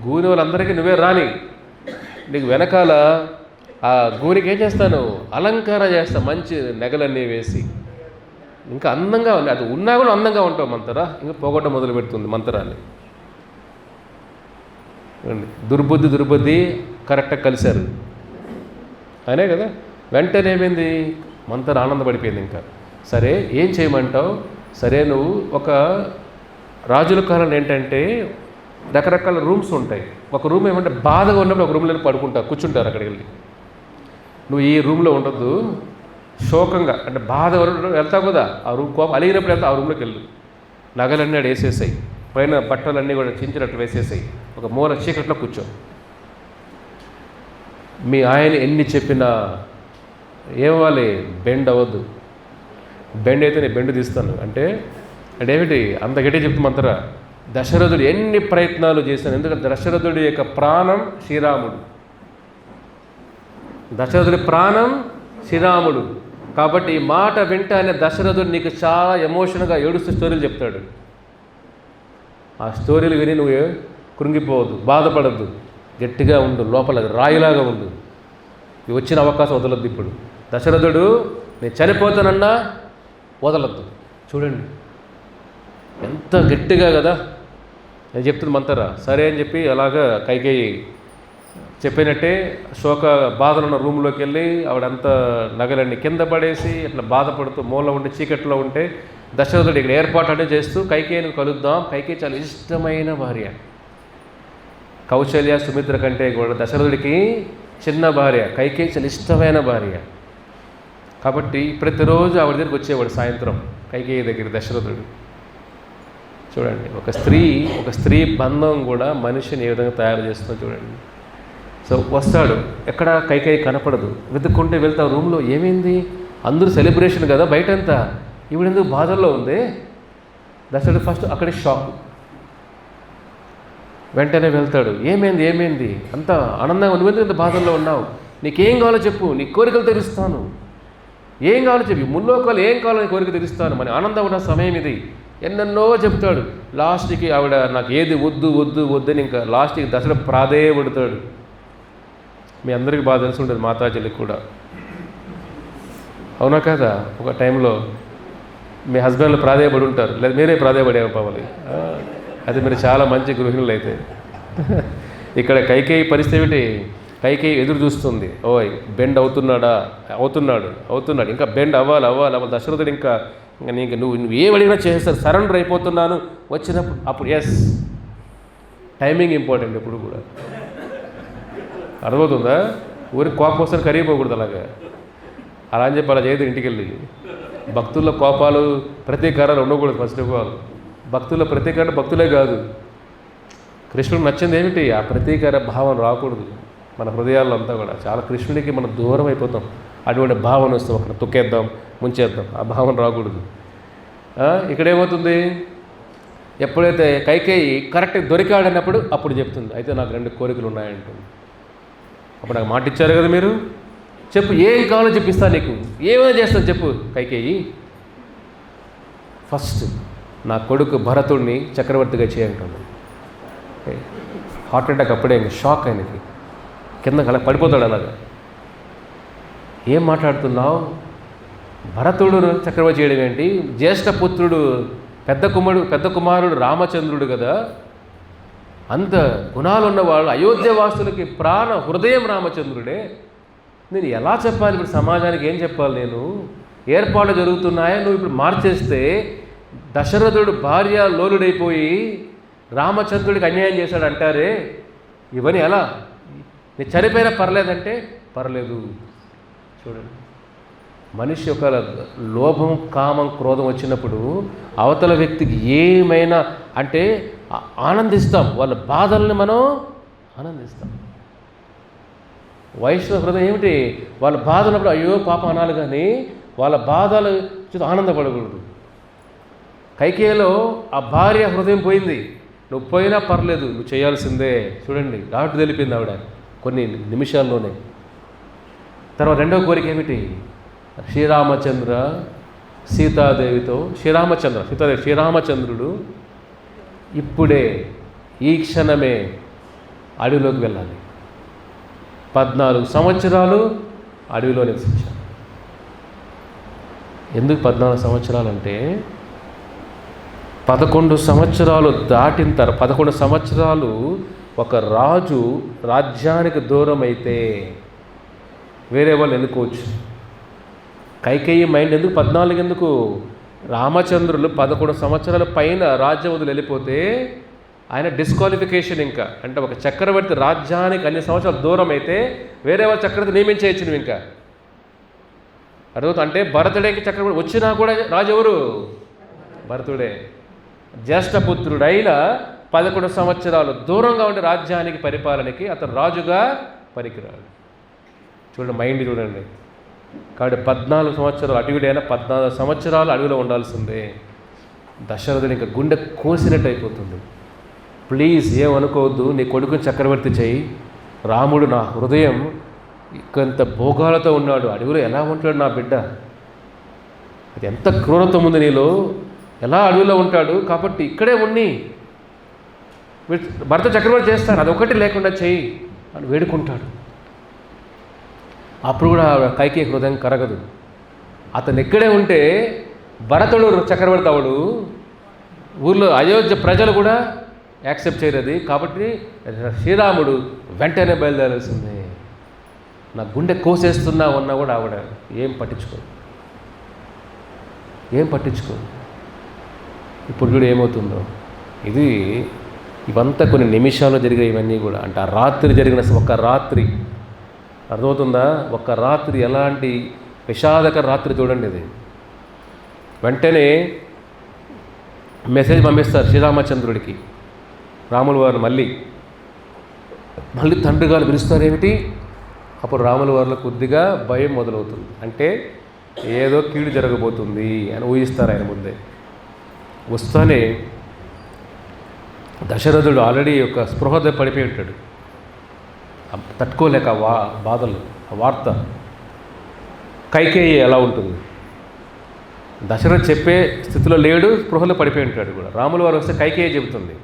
గూనె వాళ్ళందరికీ నువ్వే రాణి. నీకు వెనకాల ఆ గూనికి ఏం చేస్తాను? అలంకారం చేస్తా, మంచి నెగలన్నీ వేసి, ఇంకా అందంగా ఉంది. అది ఉన్నా కూడా అందంగా ఉంటావు మంతరా. ఇంకా పోగొట్ట మొదలు పెడుతుంది మంతరాన్ని. దుర్బుద్ధి కరెక్ట్గా కలిశారు అనే కదా. వెంటనే ఏమైంది? మంతర ఆనందపడిపోయింది. ఇంకా సరే ఏం చేయమంటావు? సరే నువ్వు ఒక రాజుల కాలంలో ఏంటంటే రకరకాల రూమ్స్ ఉంటాయి. ఒక రూమ్ ఏమంటే బాధగా ఉన్నప్పుడు ఒక రూమ్లో పడుకుంటారు, కూర్చుంటారు అక్కడికి వెళ్ళి. నువ్వు ఈ రూమ్లో ఉండొద్దు, శోకంగా అంటే బాధ వెళ్తావు కదా, ఆ రూమ్ కోపం అలిగినప్పుడు వెళ్తా, ఆ రూమ్లోకి వెళ్ళు. నగలన్నీ అక్కడ వేసేసాయి, పైన బట్టలన్నీ కూడా చించినట్టు వేసేసాయి, ఒక మూల చీకట్లో కూర్చో. మీ ఆయన ఎన్ని చెప్పినా ఏమవ్వాలి? బెండ్ అవ్వద్దు. బెండ్ అయితే నేను బెండ్ తీస్తాను అంటే ఏమిటి? అంత గట్టి చెప్తామంటారా? దశరథుడు ఎన్ని ప్రయత్నాలు చేశాను, ఎందుకంటే దశరథుడి యొక్క ప్రాణం శ్రీరాముడు, దశరథుడి ప్రాణం శ్రీరాముడు. కాబట్టి ఈ మాట వింటానే దశరథుడు నీకు చాలా ఎమోషన్గా ఏడుస్తూ స్టోరీలు చెప్తాడు. ఆ స్టోరీలు విని నువ్వు కృంగిపోవద్దు, బాధపడద్దు, గట్టిగా ఉండు, లోపల రాయిలాగా ఉండు. వచ్చిన అవకాశం వదలొద్దు. ఇప్పుడు దశరథుడు నేను చనిపోతానన్నా వదలొద్దు. చూడండి ఎంత గట్టిగా కదా నేను చెప్తుంది మంతరా. సరే అని చెప్పి అలాగా కైకేయి చెప్పినట్టే శోక బాధలు ఉన్న రూమ్లోకి వెళ్ళి ఆవిడంతా నగలన్నీ కింద పడేసి ఇట్లా బాధపడుతూ మూల ఉండి చీకట్లో ఉంటే దశరథుడు ఇక్కడ ఏర్పాటు అంటే చేస్తూ కైకేయిని కలుద్దాం. కైకేయి చాలా ఇష్టమైన భార్య, కౌశల్య సుమిత్ర కంటే కూడా దశరథుడికి చిన్న భార్య. కైకేయి చాలా ఇష్టమైన భార్య కాబట్టి ప్రతిరోజు ఆవిడ దగ్గరికి వచ్చేవాడు సాయంత్రం కైకేయి దగ్గర దశరథుడు. చూడండి ఒక స్త్రీ బంధం కూడా మనిషిని ఏ విధంగా తయారు చేస్తుందో చూడండి. సో వస్తాడు, ఎక్కడ కైకేయి కనపడదు, వెతుక్కుంటే వెళ్తా రూమ్లో. ఏమైంది? అందరూ సెలబ్రేషన్ కదా బయటంతా, ఈవిడెందుకు బాధల్లో ఉంది? దశరథుడు ఫస్ట్ అక్కడే షాక్. వెంటనే వెళ్తాడు, ఏమైంది అంత ఆనందంగా నువ్వెందుకు ఇంత బాధల్లో ఉన్నావు? నీకేం కావాలో చెప్పు, నీ కోరికలు తీరుస్తాను. ఏం కావాలో చెప్పి, ముల్లోకాలు ఏం కావాలో నీ కోరిక తీరుస్తాను, మన ఆనందం ఉన్న సమయం ఇది. ఎన్నెన్నో చెప్తాడు. లాస్ట్కి ఆవిడ నాకు ఏది వద్దు అని ఇంకా లాస్ట్కి దశరథుడు ప్రాధేయపడతాడు. మీ అందరికీ బాగా తెలిసి ఉంటుంది, మాతాజీలకు కూడా, అవునా కదా? ఒక టైంలో మీ హస్బెండ్లు ప్రాధేయపడి ఉంటారు, లేదా మీరే ప్రాధేయపడేవాళ్ళు. అది మీరు చాలా మంచి గృహిణులు అయితే. ఇక్కడ కైకేయి పరిస్థితి ఏమిటి? కైకేయి ఎదురు చూస్తుంది. ఓయ్ బెండ్ అవుతున్నాడు, ఇంకా బెండ్ అవ్వాలి. దశరథుడు ఇంకా నువ్వు ఏం అడిగినా చేసేస్తారు, సరెండర్ అయిపోతున్నాను వచ్చినప్పుడు. అప్పుడు ఎస్, టైమింగ్ ఇంపార్టెంట్ ఎప్పుడు కూడా, అర్థమవుతుందా? ఊరికి కోపం వస్తే కరిగిపోకూడదు. అలా అని చెప్పి అలా చేయదు. ఇంటికి వెళ్ళి భక్తుల్లో కోపాలు ప్రతీకారాలు ఉండకూడదు. ఫస్ట్ ఆఫ్ ఆల్ భక్తుల ప్రతీకారం భక్తులే కాదు, కృష్ణుడికి నచ్చింది ఏమిటి? ఆ ప్రతీకార భావం రాకూడదు మన హృదయాల్లో అంతా కూడా. చాలా కృష్ణుడికి మనం దూరం అయిపోతాం, అటువంటి భావన వస్తాం, అక్కడ తొక్కేద్దాం, ముంచేద్దాం, ఆ భావన రాకూడదు. ఇక్కడేమవుతుంది? ఎప్పుడైతే కైకేయి కరెక్ట్గా దొరికాడన్నప్పుడు అప్పుడు చెప్తుంది, అయితే నాకు 2 కోరికలు ఉన్నాయంటుంది. అప్పుడు నాకు మాట ఇచ్చారు కదా మీరు, చెప్పు ఏం కావాలో చెప్పిస్తా, నీకు ఏమైనా చేస్తాను చెప్పు కైకేయి. ఫస్ట్ నా కొడుకు భరతుడిని చక్రవర్తిగా చేయంటాను. హార్ట్ అటాక్ అప్పుడే షాక్ ఆయనకి, కింద అలా పడిపోతాడు. అలాగా ఏం మాట్లాడుతున్నావు? భరతుడు చక్రవర్తి చేయడం ఏంటి? జ్యేష్ఠ పుత్రుడు పెద్ద కుమారుడు రామచంద్రుడు కదా, అంత గుణాలు ఉన్నవాళ్ళు, అయోధ్యవాసులకి ప్రాణ హృదయం రామచంద్రుడే. నేను ఎలా చెప్పాలి ఇప్పుడు సమాజానికి? ఏం చెప్పాలి నేను? ఏర్పాట్లు జరుగుతున్నాయా, నువ్వు ఇప్పుడు మార్చేస్తే దశరథుడు భార్య లోలుడైపోయి రామచంద్రుడికి అన్యాయం చేశాడు అంటారే, ఇవన్నీ ఎలా? నేను చనిపోయినా పర్లేదంటే పర్లేదు. చూడండి, మనిషి యొక్క లోభం, కామం, క్రోధం వచ్చినప్పుడు అవతల వ్యక్తికి ఏమైనా అంటే ఆనందిస్తాం, వాళ్ళ బాధల్ని మనం ఆనందిస్తాం. వైష్ణవ హృదయం ఏమిటి? వాళ్ళ బాధ ఉన్నప్పుడు అయ్యో పాపం అనాలి, కానీ వాళ్ళ బాధలు చూసి ఆనందపడకూడదు. కైకేయిలో ఆ భార్య హృదయం పోయింది. నువ్వు పోయినా పర్లేదు, నువ్వు చేయాల్సిందే. చూడండి, ఘాటు తెలిపింది ఆవిడ కొన్ని నిమిషాల్లోనే. తర్వాత రెండవ కోరిక ఏమిటి? శ్రీరామచంద్ర సీతాదేవితో శ్రీరామచంద్రుడు ఇప్పుడే ఈ క్షణమే అడవిలోకి వెళ్ళాలి. 14 సంవత్సరాలు అడవిలో నివసించాలి. ఎందుకు 14 సంవత్సరాలు అంటే 11 సంవత్సరాలు దాటిన తర్వాత 11 సంవత్సరాలు ఒక రాజు రాజ్యానికి దూరం అయితే వేరే వాళ్ళు ఎన్నుకోవచ్చు. కైకేయి మైండ్ ఎందుకు 14 ఎందుకు? రామచంద్రులు 11 సంవత్సరాల పైన రాజ్యం వదిలి వెళ్ళిపోతే ఆయన డిస్క్వాలిఫికేషన్. ఇంకా అంటే ఒక చక్రవర్తి రాజ్యానికి అన్ని సంవత్సరాలు దూరం అయితే వేరే వాళ్ళు చక్రవర్తి నియమించేయచ్చు నువ్వు. ఇంకా అర్థమవుతుంది. అంటే భరతుడికి చక్రవర్తి వచ్చినా కూడా రాజు ఎవరు? భరతుడే. జ్యేష్ఠపుత్రుడైన 11 సంవత్సరాలు దూరంగా ఉండే రాజ్యానికి పరిపాలనకి అతను రాజుగా పనికిరాడు. చూడండి, మైండ్ చూడండి. కాబట్టి 14 సంవత్సరాలు అడవిడైనా 14 సంవత్సరాలు అడవిలో ఉండాల్సిందే. దశరథుడు ఇంకా గుండె కోసినట్టు అయిపోతుంది. ప్లీజ్ ఏమనుకోవద్దు, నీ కొడుకుని చక్రవర్తి చేయి. రాముడు నా హృదయం ఇంత భోగాలతో ఉన్నాడు, అడవిలో ఎలా ఉంటాడు నా బిడ్డ? అది ఎంత క్రూరత్వం ఉంది నీలో, ఎలా అడవిలో ఉంటాడు? కాబట్టి ఇక్కడే ఉన్ని భర్త చక్రవర్తి చేస్తాను, అదొకటి లేకుండా చేయి అని వేడుకుంటాడు. అప్పుడు కూడా కైకేయి హృదయం కరగదు. అతను ఇక్కడే ఉంటే భరతుడు చక్రవర్తి అవడు, ఊర్లో అయోధ్య ప్రజలు కూడా యాక్సెప్ట్ చేయలేదు. కాబట్టి శ్రీరాముడు వెంటనే బయలుదేరాల్సిందే. నా గుండె కోసేస్తున్నా ఉన్నా కూడా ఆవిడ ఏం పట్టించుకో. ఇప్పుడు కూడా ఏమవుతుందో ఇవంతా కొన్ని నిమిషాల్లో జరిగాయి. ఇవన్నీ కూడా అంటే ఆ రాత్రి జరిగిన ఒక రాత్రి, అర్థమవుతుందా? ఒక రాత్రి ఎలాంటి విషాదకర రాత్రి చూడండి. ఇది వెంటనే మెసేజ్ పంపిస్తారు శ్రీరామచంద్రుడికి. రాముల వారు మళ్ళీ తండ్రి గారు పిలుస్తారేమిటి? అప్పుడు రాముల వారిలో కొద్దిగా భయం మొదలవుతుంది. అంటే ఏదో కీడు జరగబోతుంది అని ఊహిస్తారు ఆయన ముందే. వస్తానే దశరథుడు ఆల్రెడీ ఒక స్పృహతో పడిపోయి ఉంటాడు, తట్టుకోలేక బాధలు. ఆ వార్త కైకేయి ఎలా ఉంటుంది? దశరథ చెప్పే స్థితిలో లేడు, స్పృహలో పడిపోయి ఉంటాడు కూడా. రాముల వారు వస్తే కైకేయి చెబుతుంది,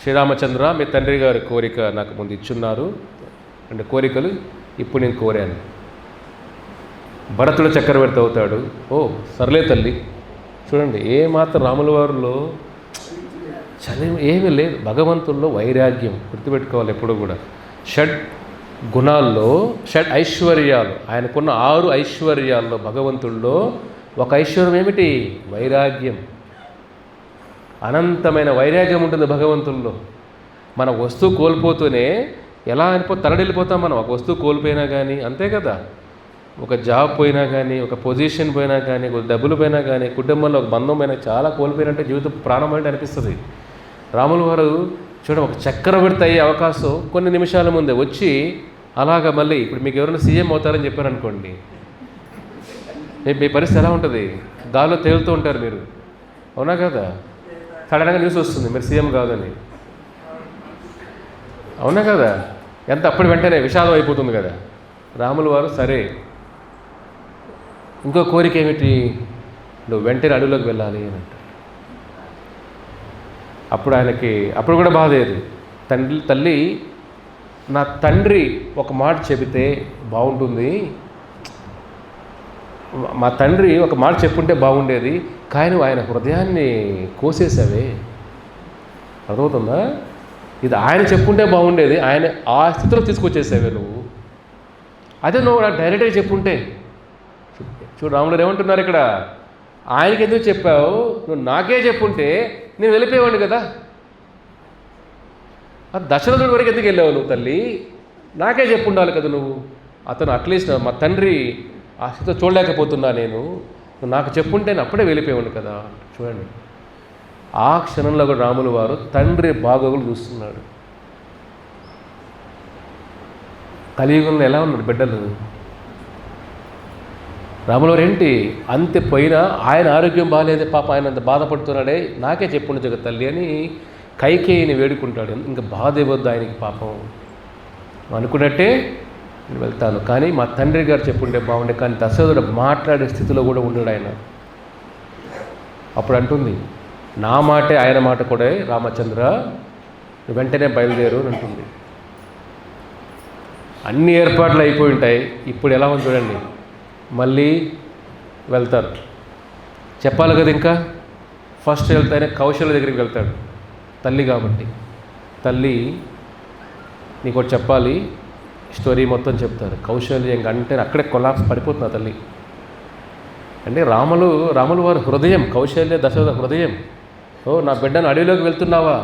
శ్రీరామచంద్ర మీ తండ్రి గారి కోరిక నాకు ముందు ఇచ్చున్నారు, అంటే కోరికలు ఇప్పుడు నేను కోరాను. భరతుడు చక్రవర్తి అవుతాడు. ఓ సర్లే తల్లి. చూడండి, ఏమాత్రం రాముల వారిలో చదివి ఏమీ లేదు. భగవంతుల్లో వైరాగ్యం గుర్తుపెట్టుకోవాలి ఎప్పుడు కూడా. షడ్ గుణాల్లో షడ్ ఐశ్వర్యాలు, ఆయనకున్న 6 ఐశ్వర్యాల్లో భగవంతుల్లో ఒక ఐశ్వర్యం ఏమిటి? వైరాగ్యం. అనంతమైన వైరాగ్యం ఉంటుంది భగవంతుల్లో. మన వస్తువు కోల్పోతూనే ఎలా తరడిల్లిపోతాం మనం. ఒక వస్తువు కోల్పోయినా కానీ అంతే కదా. ఒక జాబ్ పోయినా కానీ, ఒక పొజిషన్ పోయినా కానీ, ఒక డబ్బులు పోయినా కానీ, కుటుంబంలో ఒక బంధం పోయినా చాలా కోల్పోయినట్టే జీవితం ప్రారంభమైనట్టు అనిపిస్తుంది. రాముల వారు చూడండి, ఒక చక్రవర్తి అయ్యే అవకాశం కొన్ని నిమిషాల ముందే వచ్చి అలాగా మళ్ళీ ఇప్పుడు మీకు ఎవరైనా సీఎం అవుతారని చెప్పారనుకోండి, మీ పరిస్థితి ఎలా ఉంటుంది? గాల్లో తేలుతూ ఉంటారు మీరు, అవునా కదా? సడన్గా న్యూస్ వస్తుంది మీరు సీఎం కాదని, అవునా కదా? ఎంత అప్పుడు వెంటనే విషాదం అయిపోతుంది కదా. రాముల వారు సరే, ఇంకో కోరిక ఏమిటి? నువ్వు వెంటనే అడవిలోకి వెళ్ళాలి అని అంటారు. అప్పుడు ఆయనకి అప్పుడు కూడా బాధ లేదు. తల్లి నా తండ్రి ఒక మాట చెబితే బాగుంటుంది, మా తండ్రి ఒక మాట చెప్పుంటే బాగుండేది, కానీ ఆయన హృదయాన్ని కోసేసావే. అర్థమవుతుందా? ఇది ఆయన చెప్పుంటే బాగుండేది, ఆయన ఆ స్థితిలో తీసుకొచ్చేసావే నువ్వు. అదే నువ్వు నాకు డైరెక్ట్గా చెప్పుంటే. చూడు రాముడు ఏమంటున్నారు ఇక్కడ, ఆయనకి ఎందుకు చెప్పావు? నువ్వు నాకే చెప్పుంటే నేను వెళ్ళిపోయేవాడిని కదా. దశరథుడి వరకు ఎందుకు వెళ్ళావు నువ్వు తల్లి? నాకే చెప్పుండాలి కదా నువ్వు. అతను అట్లీస్ట్ మా తండ్రి ఆ స్థితిలో చూడలేకపోతున్నా నేను, నువ్వు నాకు చెప్పుంటే నేను అప్పుడే వెళ్ళిపోయేవాడిని కదా. చూడండి, ఆ క్షణంలో కూడా రాములు వారు తండ్రి బాగోగులు చూస్తున్నాడు. కలియుగంలో ఎలా ఉన్నాడు బిడ్డలు? రాములు వారు ఏంటి అంతే పోయినా ఆయన ఆరోగ్యం బాగాలేదే పాప, ఆయన అంత బాధపడుతున్నాడే, నాకే చెప్పుండు జగ తల్లి అని కైకేయిని వేడుకుంటాడు. ఇంకా బాధ ఇవ్వద్దు ఆయనకి పాపం అనుకున్నట్టే నేను వెళ్తాను, కానీ మా తండ్రి గారు చెప్పుంటే బాగుండే. కానీ దశరథుడు మాట్లాడే స్థితిలో కూడా ఉండడు ఆయన. అప్పుడు అంటుంది, నా మాటే ఆయన మాట కూడా, రామచంద్ర వెంటనే బయలుదేరు అని అంటుంది. అన్ని ఏర్పాట్లు అయిపోయి ఉంటాయి. ఇప్పుడు ఎలా ఉంది చూడండి, మళ్ళీ వెళ్తారు. చెప్పాలి కదా, ఇంకా ఫస్ట్ వెళ్తానే కౌశల్య దగ్గరికి వెళ్తాడు. తల్లి కాబట్టి, తల్లి నీకు ఒకటి చెప్పాలి, స్టోరీ మొత్తం చెప్తారు. కౌశల్య అంటే అక్కడే కొలాప్స్ పడిపోతుంది ఆ తల్లి. అంటే రాములు వారి హృదయం, కౌశల్య దశరథ హృదయం. ఓ నా బిడ్డను అడవిలోకి వెళ్తున్నావా,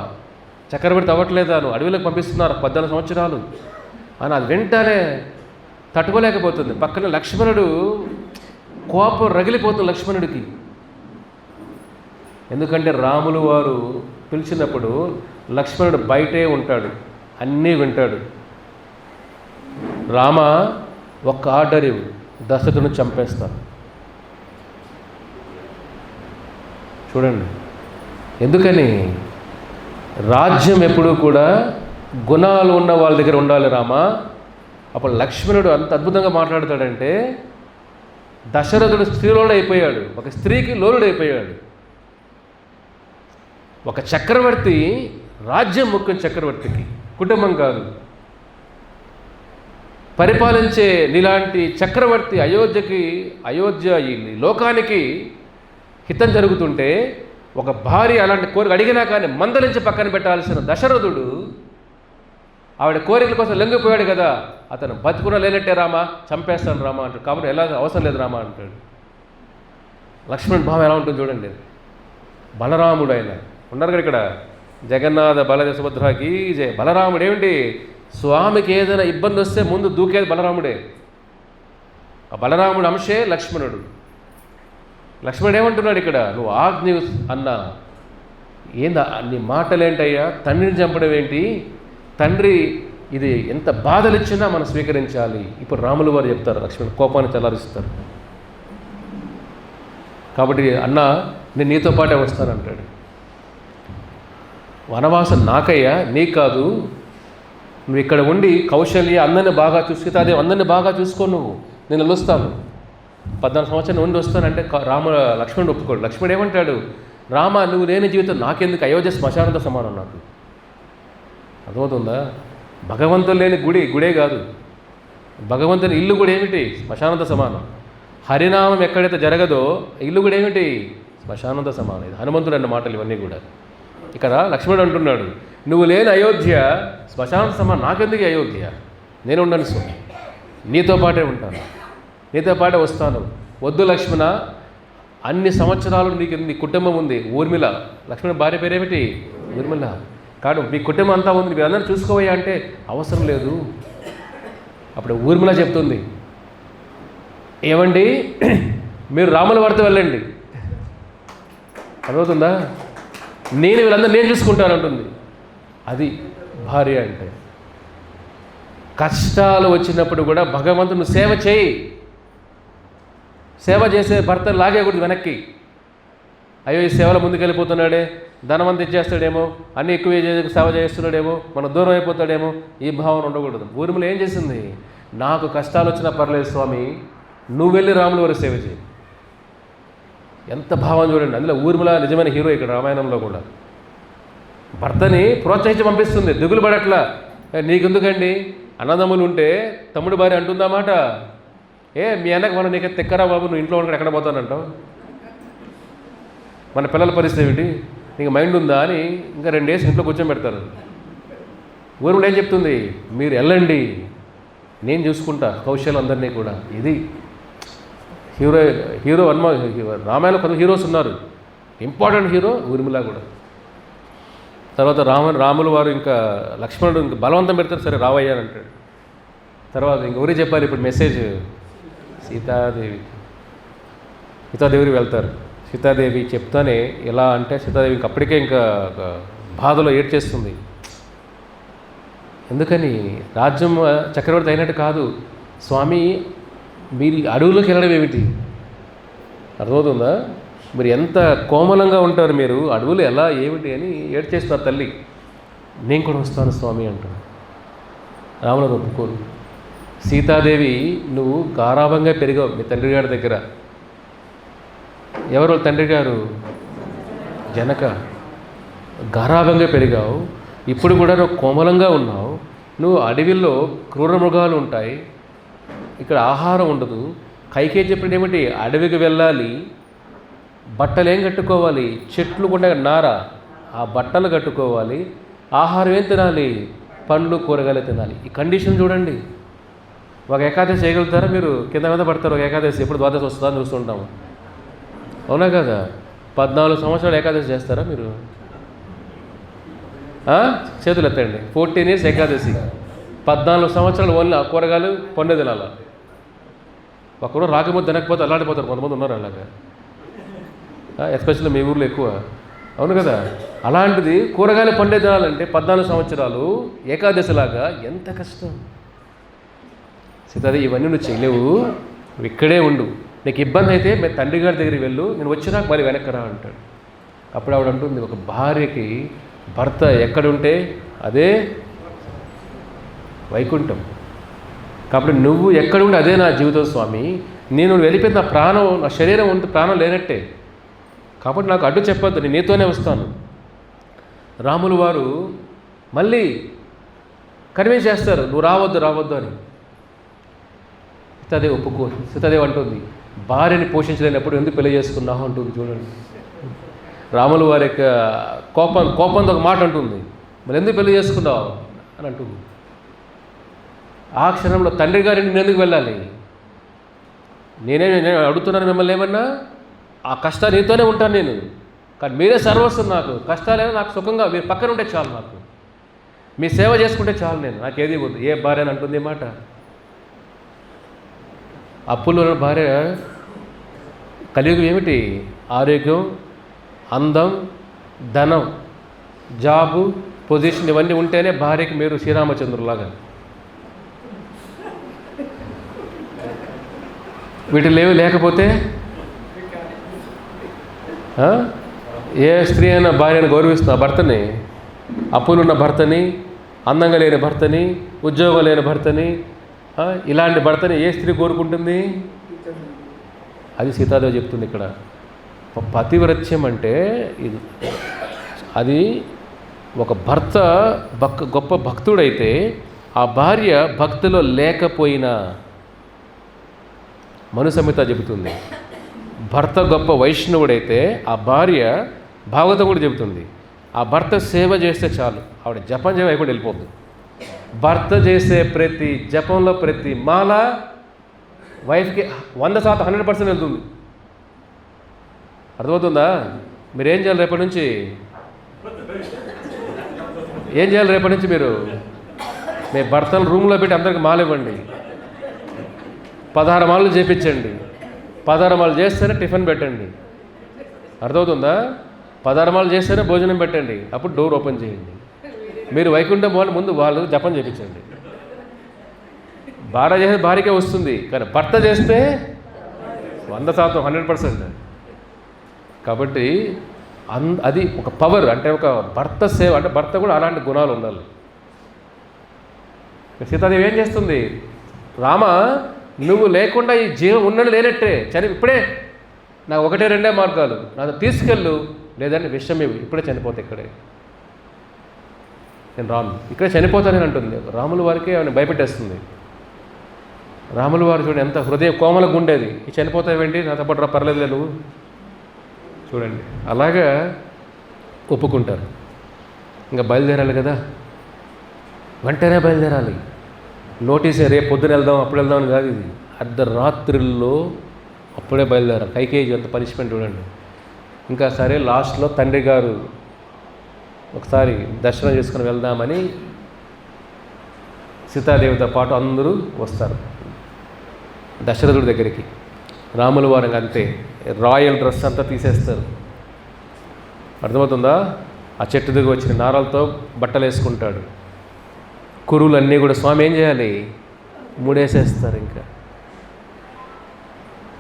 చక్రవర్తి అవ్వట్లేదా, నువ్వు అడవిలోకి పంపిస్తున్నారు 14 సంవత్సరాలు అని అది వెంటనే తట్టుకోలేకపోతుంది. పక్కన లక్ష్మణుడు కోపం రగిలిపోతుంది లక్ష్మణుడికి. ఎందుకంటే రాములు వారు పిలిచినప్పుడు లక్ష్మణుడు బయటే ఉంటాడు, అన్నీ వింటాడు. రామ ఒక్క ఆర్డర్ ఇవ్వు, దశరథుని చంపేస్తాను. చూడండి, ఎందుకని రాజ్యం ఎప్పుడూ కూడా గుణాలు ఉన్న వాళ్ళ దగ్గర ఉండాలి రామా. అప్పుడు లక్ష్మణుడు అంత అద్భుతంగా మాట్లాడతాడంటే, దశరథుడు స్త్రీలోడు అయిపోయాడు, ఒక స్త్రీకి లోలుడైపోయాడు. ఒక చక్రవర్తి, రాజ్యం ముఖ్యం చక్రవర్తికి, కుటుంబం కాదు. పరిపాలించే నీలాంటి చక్రవర్తి అయోధ్య ఈ లోకానికి హితం జరుగుతుంటే ఒక భార్య అలాంటి కోరిక అడిగినా కానీ మందలించి పక్కన పెట్టాల్సిన దశరథుడు ఆవిడ కోరికల కోసం లొంగిపోయాడు కదా, అతను బతుకున్న లేనట్టే రామా, చంపేస్తాను రామా అంటాడు. కాబట్టి ఎలా అవసరం లేదు రామా అంటాడు. లక్ష్మణ్ భావం ఎలా ఉంటుంది చూడండి. బలరాముడు ఆయన ఉన్నారు కదా ఇక్కడ, జగన్నాథ బలదేవ సుభద్రకి జయ. బలరాముడు ఏమిటి, స్వామికి ఏదైనా ఇబ్బంది వస్తే ముందు దూకేది బలరాముడే. ఆ బలరాముడు అంశే లక్ష్మణుడు. లక్ష్మణుడు ఏమంటున్నాడు ఇక్కడ, నువ్వు ఆజ్ఞ అన్నా ఏందా నీ మాటలేంటయ్యా, తండ్రిని చంపడం ఏంటి, తండ్రి ఇది ఎంత బాధలు ఇచ్చినా మనం స్వీకరించాలి. ఇప్పుడు రాములు వారు చెప్తారు, లక్ష్మణుడు కోపాన్ని చల్లారిస్తారు. కాబట్టి అన్నా నేను నీతో పాటే వస్తానంటాడు. వనవాసం నాకయ్యా, నీకు కాదు. నువ్వు ఇక్కడ ఉండి కౌశల్య అందరిని బాగా సీతాదేవి అందరినీ బాగా చూసుకో, నువ్వు నేను వెళ్ళొస్తాను, 14 సంవత్సరాలు ఉండి వస్తానంటే లక్ష్మణుడు ఒప్పుకోడు. లక్ష్మణుడు ఏమంటాడు, రామ నువ్వు లేని జీవితం నాకెందుకు, అయోధ్య శ్మశానంతో సమానం నాకు. అర్థమవుతుందా? భగవంతుడు లేని గుడే కాదు, భగవంతుని ఇల్లు కూడా ఏమిటి, శ్మశానంతో సమానం. హరినామం ఎక్కడైతే జరగదో ఇల్లు కూడా ఏమిటి, శ్మశానంతో సమానం. ఇది హనుమంతుడు అన్న మాటలు ఇవన్నీ కూడా. ఇక్కడ లక్ష్మణుడు అంటున్నాడు, నువ్వు లేని అయోధ్య శ్మశాన సమానం, నాకెందుకు అయోధ్య, నేను ఉండను స్వామి, నీతో పాటే ఉంటాను, నీతో పాటే వస్తాను. వద్దు లక్ష్మణ, అన్ని సంవత్సరాలు నీ కుటుంబం ఉంది, ఊర్మిళ. లక్ష్మణ భార్య పేరేమిటి, ఊర్మిళ. కాదు మీ కుటుంబం అంతా ఉంది, మీరు అందరూ చూసుకోవయ్యా అంటే అవసరం లేదు. అప్పుడు ఊర్మిళ చెప్తుంది, ఏమండి మీరు రాముల వారితో వెళ్ళండి, అర్థమవుతుందా, వీళ్ళందరూ నేను చూసుకుంటానంటుంది. అది భార్య అంటే. కష్టాలు వచ్చినప్పుడు కూడా భగవంతుని సేవ చేయి. సేవ చేసే భర్త లాగేకూడదు వెనక్కి. అయ్యో ఈ సేవలో ముందుకెళ్ళిపోతున్నాడే, ధనవంత ఇచ్చేస్తాడేమో, అన్నీ ఎక్కువ సేవ చేస్తున్నాడేమో, మన దూరం అయిపోతాడేమో, ఈ భావన ఉండకూడదు. ఊర్మిళ ఏం చేసింది, నాకు కష్టాలు వచ్చినా పర్లేదు స్వామి, నువ్వు వెళ్ళి రాముల వారి సేవ చేయి. ఎంత భావం చూడండి. అందులో ఊర్మిళ నిజమైన హీరో ఇక్కడ రామాయణంలో కూడా. భర్తని ప్రోత్సహించి పంపిస్తుంది, దిగులు పడట్లా. నీకెందుకండి, అన్నదమ్ములు ఉంటే తమ్ముడు భార్య అంటుందన్నమాట, మీ అన్నకు మనం నీకు తెక్కరా బాబు, నువ్వు ఇంట్లో ఉండగా ఎక్కడ పోతానంటావు, మన పిల్లల పరిస్థితి ఏమిటి, నీకు మైండ్ ఉందా అని ఇంకా 2 డేస్ ఇంట్లో కూర్చోబెడతారు. ఊర్మిళ ఏం చెప్తుంది, మీరు వెళ్ళండి, నేను చూసుకుంటా కౌశల్ అందరినీ కూడా. ఇది హీరో రామాయణంలో 10 హీరోస్ ఉన్నారు, ఇంపార్టెంట్ హీరో ఊర్మిళ కూడా. తర్వాత రాములు వారు ఇంకా లక్ష్మణుడు ఇంకా బలవంతం పెడతారు, సరే రావయ్యా అని అంటాడు. తర్వాత ఇంకెవరికి చెప్పాలి ఇప్పుడు మెసేజ్, సీతాదేవికి వెళ్తారు. సీతాదేవి చెప్తానే ఎలా అంటే సీతాదేవికి అప్పటికే ఇంకా బాధలో ఏడ్చేస్తుంది. ఎందుకని రాజ్యం చక్రవర్తి అయినట్టు కాదు స్వామి, మీరు అడవుల్లోకి వెళ్ళడం ఏమిటి? అర్థమవుతుందా? మీరు ఎంత కోమలంగా ఉంటారు, మీరు అడవులు ఎలా ఏమిటి అని ఏడ్చేస్తారు తల్లి. నేను కూడా వస్తాను స్వామి అంటాడు. రాముడు ఒప్పుకోరు. సీతాదేవి నువ్వు గారాభంగా పెరిగావు మీ తండ్రి గారి దగ్గర. ఎవరు తండ్రి గారు? జనక. గారాభంగా పెరిగావు, ఇప్పుడు కూడా నువ్వు కోమలంగా ఉన్నావు. నువ్వు అడవిలో క్రూర మృగాలు ఉంటాయి, ఇక్కడ ఆహారం ఉండదు. కైకే చెప్పినది ఏమిటి? అడవికి వెళ్ళాలి, బట్టలు ఏం కట్టుకోవాలి? చెట్లు కూడా నార, ఆ బట్టలు కట్టుకోవాలి. ఆహారం ఏం తినాలి? పండ్లు కూరగాయలు తినాలి. ఈ కండిషన్ చూడండి. ఒక ఏకాదశి చేయగలుగుతారా మీరు? కింద మీద పడతారు ఒక ఏకాదశి, ఎప్పుడు ద్వాదశి వస్తుందా అని చూస్తుంటాము, అవునా కదా? 14 సంవత్సరాలు ఏకాదశి చేస్తారా మీరు? చేతులు ఎత్తండి. 14 years ఏకాదశి, 14 సంవత్సరాలు ఓన్లీ ఆ కూరగాయలు పండు తినాల. ఒకరు రాకపోతే తినకపోతే అల్లాడిపోతారు, కొంతమంది ఉన్నారు అలాగా, ఎస్పెషల్లీ మీ ఊర్లో ఎక్కువ, అవును కదా? అలాంటిది కూరగాయలు పండే తినాలంటే 14 సంవత్సరాలు ఏకాదశిలాగా ఎంత కష్టం. సీతాదేవి ఇవన్నీ నువ్వు చేయలేవు, నువ్వు ఇక్కడే ఉండు. నీకు ఇబ్బంది అయితే మీ తండ్రి గారి దగ్గరికి వెళ్ళు, నేను వచ్చినాక మరి వెనక్కి రా అంటాడు. అప్పుడు ఆవిడ అంటుంది, ఒక భార్యకి భర్త ఎక్కడుంటే అదే వైకుంఠం. కాబట్టి నువ్వు ఎక్కడుంటే అదే నా జీవితం స్వామి. నేను వెళ్ళిపోయిన నా ప్రాణం, నా శరీరం ఉంటే ప్రాణం లేనట్టే. కాబట్టి నాకు అడ్డు చెప్పొద్దు, నేను నీతోనే వస్తాను. రాములు వారు మళ్ళీ కన్విన్స్ చేస్తారు, నువ్వు రావద్దు అని. సీతాదేవి ఒప్పుకో. సీతాదేవి అంటుంది, భార్యని పోషించలేనప్పుడు ఎందుకు పెళ్లి చేసుకున్నావు అంటుంది. చూడండి, రాములు వారి యొక్క కోపంతో ఒక మాట అంటుంది, మరి ఎందుకు పెళ్లి చేసుకున్నావు అని అంటుంది. ఆ క్షణంలో తండ్రి గారిని నేను ఎందుకు వెళ్ళాలి? నేను అడుగుతున్నాను మిమ్మల్ని ఏమన్నా, ఆ కష్టాలు నీతోనే ఉంటాను నేను, కానీ మీరే సర్వస్వం నాకు. కష్టాలైనా నాకు సుఖంగా మీరు పక్కన ఉంటే చాలు, నాకు మీ సేవ చేసుకుంటే చాలు, నేను నాకేది వద్దు. ఏ భార్య అని అంటుంది మాట? అప్పుల్లో ఉన్న భార్య కలియుగం ఏమిటి? ఆరోగ్యం, అందం, ధనం, జాబు, పొజిషన్ ఇవన్నీ ఉంటేనే భార్యకి మీరు శ్రీరామచంద్రులాగా. వీటి లేకపోతే ఏ స్త్రీ అయినా భార్యను గౌరవిస్తున్న భర్తని, అప్పులున్న భర్తని, అందంగా లేని భర్తని, ఉద్యోగం లేని భర్తని, ఇలాంటి భర్తని ఏ స్త్రీ కోరుకుంటుంది? అది సీతాదేవి చెప్తుంది ఇక్కడ. పతివ్రత్యం అంటే ఇది, అది ఒక భర్త గొప్ప భక్తుడైతే ఆ భార్య భక్తిలో లేకపోయినా, మనుసంహిత చెబుతుంది, భర్త గొప్ప వైష్ణవుడైతే ఆ భార్య, భాగవతం కూడా చెబుతుంది, ఆ భర్త సేవ చేస్తే చాలు, ఆవిడ జపం చేయకుండా వెళ్ళిపోద్ది. భర్త చేసే ప్రతి జపంలో ప్రతి మాల వైఫ్కి 100% 100% వెళ్తుంది. అర్థమవుతుందా? మీరేం చేయాలి రేపటి నుంచి? ఏం చేయాలి రేపటి నుంచి? మీరు మీ భర్తను రూమ్లో పెట్టి అందరికి మాల ఇవ్వండి, 16 మాలలు చేపించండి. 16 మాలలు చేస్తేనే టిఫిన్ పెట్టండి. అర్థమవుతుందా? 16 మాలలు చేస్తేనే భోజనం పెట్టండి, అప్పుడు డోర్ ఓపెన్ చేయండి. మీరు వైకుంఠం వాళ్ళు ముందు వాళ్ళు జపం చేయించండి. భార్య చేస్తే భార్యకే వస్తుంది, కానీ భర్త చేస్తే 100% 100%. కాబట్టి అది ఒక పవర్, అంటే ఒక భర్త సేవ, అంటే భర్త కూడా అలాంటి గుణాలు ఉండాలి. సీతాదేవి ఏం చేస్తుంది? రామ, నువ్వు లేకుండా ఈ జీవం ఉన్నది లేనట్టే, ఇప్పుడే నాకు 1-2 మార్గాలు, నాకు తీసుకెళ్ళు, లేదంటే విషయం ఇవి, ఇప్పుడే చనిపోతే ఇక్కడే, నేను రాను, ఇక్కడే చనిపోతానని అంటుంది. రాముల వారికి ఆమెను భయపెట్టేస్తుంది. రాముల వారు చూడండి ఎంత హృదయం కోమలకు ఉండేది, ఈ చనిపోతావేంటి, నాతో పాటు రా, పర్లేదులే నువ్వు. చూడండి, అలాగా ఒప్పుకుంటారు. ఇంకా బయలుదేరాలి కదా, వెంటనే బయలుదేరాలి. నోటీసే రేపు పొద్దున వెళ్దాం, అప్పుడు వెళ్దాం అని కాదు, ఇది అర్ధరాత్రుల్లో అప్పుడే బయలుదేరాలి. కైకేయి అంత పనిష్మెంట్ చూడండి. ఇంకా సరే, లాస్ట్లో తండ్రి గారు ఒకసారి దర్శనం చేసుకుని వెళ్దామని సీతాదేవితో పాటు అందరూ వస్తారు దశరథుడి దగ్గరికి. రాముల వారు అంతే రాయల్ డ్రెస్ అంతా తీసేస్తారు. అర్థమవుతుందా? ఆ చెట్టు దిగి వచ్చిన నారలతో బట్టలు వేసుకుంటాడు. కురులన్నీ కూడా స్వామి ఏం చేయాలి? ముడేసేస్తారు. ఇంకా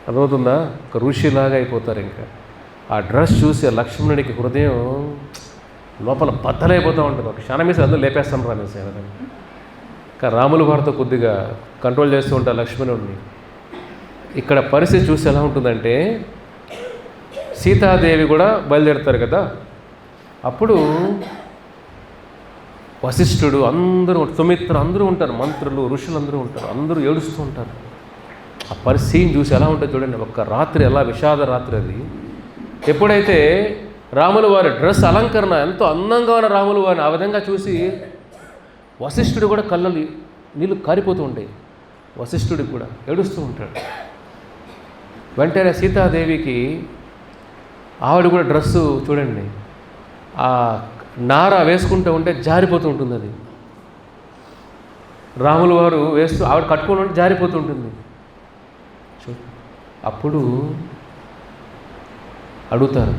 అర్థమవుతుందా? ఒక ఋషిలాగా అయిపోతారు. ఇంకా ఆ డ్రెస్ చూసి లక్ష్మణుడికి హృదయం లోపల బద్దలైపోతూ ఉంటుంది. ఒక క్షణం వేసి అందరూ లేపేస్తాం రామేసి. కానీ రాముల వారితో కొద్దిగా కంట్రోల్ చేస్తూ ఉంటారు లక్ష్మణుడిని. ఇక్కడ పరిస్థితి చూసి ఎలా ఉంటుందంటే, సీతాదేవి కూడా బయలుదేరుతారు కదా, అప్పుడు వశిష్ఠుడు అందరూ, సుమిత్ర అందరూ ఉంటారు, మంత్రులు ఋషులు అందరూ ఉంటారు, అందరూ ఏడుస్తూ ఉంటారు. ఆ పరిస్థితిని చూసి ఎలా ఉంటుంది చూడండి. ఒక్క రాత్రి ఎలా విషాద రాత్రి అది. ఎప్పుడైతే రాముల వారి డ్రెస్ అలంకరణ ఎంతో అందంగా ఉన్న రాముల వారిని ఆ విధంగా చూసి వశిష్ఠుడు కూడా కళ్ళలు నీళ్ళు కారిపోతూ ఉంటాయి. వశిష్ఠుడికి కూడా ఏడుస్తూ ఉంటాడు. వెంటనే సీతాదేవికి ఆవిడ కూడా డ్రెస్సు చూడండి, ఆ నార వేసుకుంటూ ఉంటే జారిపోతూ ఉంటుంది. అది రాముల వారు వేస్తూ ఆవిడ కట్టుకొని ఉంటే జారిపోతూ ఉంటుంది. అప్పుడు అడుగుతారు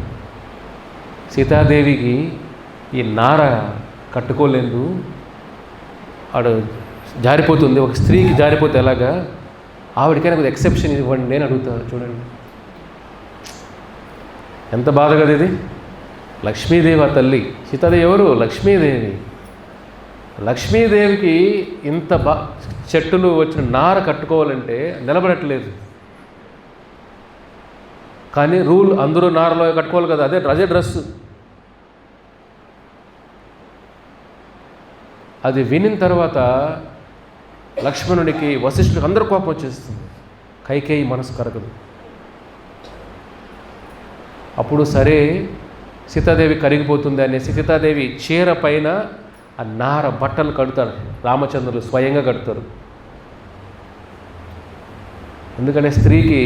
సీతాదేవికి, ఈ నార కట్టుకోలేదు, ఆవిడ జారిపోతుంది, ఒక స్త్రీకి జారిపోతే ఎలాగా, ఆవిడకైనా కొద్దిగా ఎక్సెప్షన్ ఇవ్వండి నేను అడుగుతాను. చూడండి ఎంత బాధ కదా ఇది. లక్ష్మీదేవి ఆ తల్లి. సీతాదేవి ఎవరు? లక్ష్మీదేవి. లక్ష్మీదేవికి ఇంత చెట్టులు వచ్చిన నార కట్టుకోవాలంటే నిలబడట్లేదు. కానీ రూల్ అందరూ నారలో కట్టుకోవాలి కదా, అదే డ్రెస్సు. అది వినిన తర్వాత లక్ష్మణుడికి వశిష్ఠుడికి అందరూ కోపం వచ్చేస్తుంది. కైకేయి మనసు కరగదు. అప్పుడు సరే సీతాదేవి కరిగిపోతుంది అనేసి సీతాదేవి చీర పైన ఆ నార బట్టలు కడతారు. రామచంద్రులు స్వయంగా కడతారు. ఎందుకంటే స్త్రీకి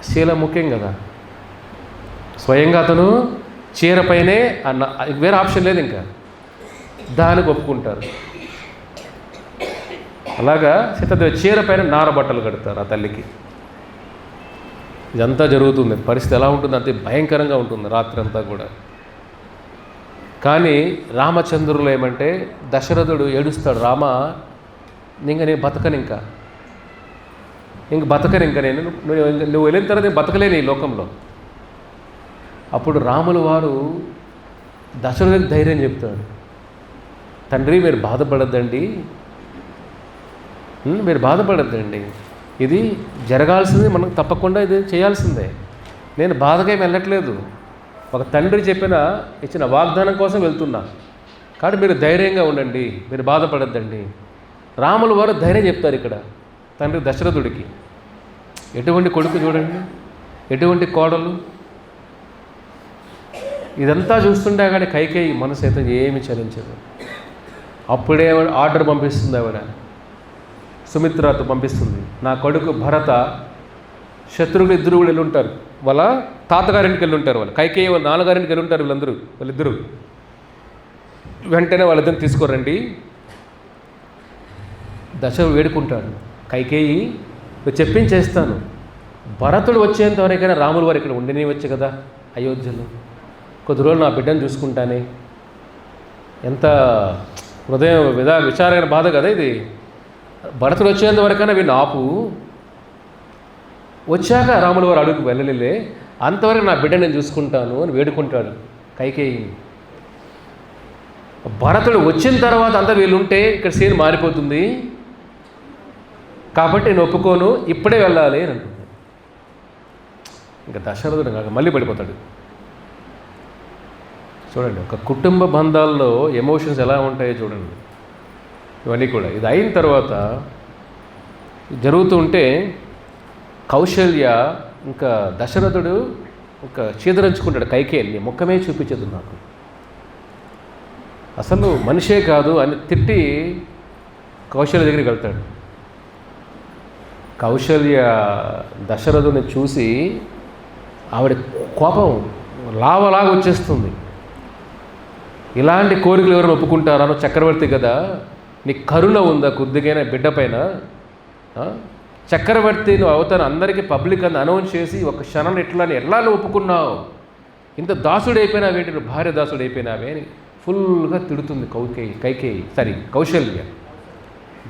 శీల ముఖ్యం కదా. స్వయంగా అతను చీర పైనే వేరే ఆప్షన్ లేదు, ఇంకా దానికి ఒప్పుకుంటారు. అలాగా సీతాదేవి చీర పైన నార బట్టలు కడతారు ఆ తల్లికి. ఇదంతా జరుగుతుంది. పరిస్థితి ఎలా ఉంటుంది అంతే భయంకరంగా ఉంటుంది రాత్రి అంతా కూడా. కానీ రామచంద్రులు ఏమంటే, దశరథుడు ఏడుస్తాడు, రామ నేను బతకను, ఇంక బతకను, ఇంకా నువ్వు వెళ్ళిన తర్వాత నేను బతకలేను ఈ లోకంలో. అప్పుడు రాముల వారు దశరథుడికి ధైర్యం చెప్తాడు. తండ్రి మీరు బాధపడద్దండి, ఇది జరగాల్సింది, మనం తప్పకుండా ఇది చేయాల్సిందే. నేను బాధగా వెళ్ళట్లేదు, ఒక తండ్రి ఇచ్చిన వాగ్దానం కోసం వెళ్తున్నా. కాబట్టి మీరు ధైర్యంగా ఉండండి, మీరు బాధపడద్దండి. రాముల వారు ధైర్యం చెప్తారు ఇక్కడ తండ్రి దశరథుడికి. ఎటువంటి కొడుకు చూడండి, ఎటువంటి కోడలు. ఇదంతా చూస్తుంటే కానీ కైకేయి మనసు అయితే ఏమి చలించదు. అప్పుడే ఆర్డర్ పంపిస్తుంది ఆవిడ, సుమిత్రతో పంపిస్తుంది. నా కొడుకు భరత, శత్రువులు ఇద్దరు కూడా వెళ్ళి ఉంటారు, వాళ్ళ తాతగారింటికి వెళ్ళి ఉంటారు, వాళ్ళు కైకేయి వాళ్ళ నాన్నగారింటికి వెళ్ళి ఉంటారు, వాళ్ళిద్దరూ. వెంటనే వాళ్ళిద్దరిని తీసుకోరండి. దశరథుడు వేడుకుంటాడు, కైకేయి నువ్వు చెప్పించేస్తాను, భరతుడు వచ్చేంత వరకైనా రాముల వారు ఇక్కడ ఉండనివచ్చు కదా అయోధ్యలో, కొద్ది రోజులు నా బిడ్డను చూసుకుంటానే. ఎంత హృదయం విచారమైన బాధ కదా ఇది. భరతుడు వచ్చేంత వరకైనా వీడిని ఆపు, వచ్చాక రాముల వారు అడుగుకు వెళ్ళలే, అంతవరకు నా బిడ్డ నేను చూసుకుంటాను అని వేడుకుంటాడు కైకేయి. భరతుడు వచ్చిన తర్వాత అంతా వీళ్ళుంటే ఇక్కడ సీన్ మారిపోతుంది, కాబట్టి నేను ఒప్పుకోను, ఇప్పుడే వెళ్ళాలి అని అంటుంది. ఇంకా దశరథుడు కాక మళ్ళీ పడిపోతాడు. చూడండి, ఒక కుటుంబ బంధాల్లో ఎమోషన్స్ ఎలా ఉంటాయో చూడండి. ఇవన్నీ కూడా ఇది అయిన తర్వాత జరుగుతూ ఉంటే కౌశల్య ఇంకా దశరథుడు ఇంకా చీదరించుకుంటాడు కైకేయిని, ముఖమే చూపించదు నాకు, అసలు మనిషే కాదు అని తిట్టి కౌశల్య దగ్గరికి వెళ్తాడు. కౌశల్య దశరథుని చూసి ఆవిడ కోపం లావలాగా వచ్చేస్తుంది. ఇలాంటి కోరికలు ఎవరైనా ఒప్పుకుంటారా? చక్రవర్తి కదా, నీ కరుణ ఉందా కొద్దిగైనా బిడ్డ పైన? చక్రవర్తి నువ్వు అవుతాను అందరికీ పబ్లిక్ అని అనౌన్స్ చేసి ఒక క్షణంలో ఎలా ఒప్పుకున్నావు, ఇంత దాసుడైపోయినావేంటి, నువ్వు భార్య దాసుడైపోయినావే అని ఫుల్గా తిడుతుంది కౌశల్య.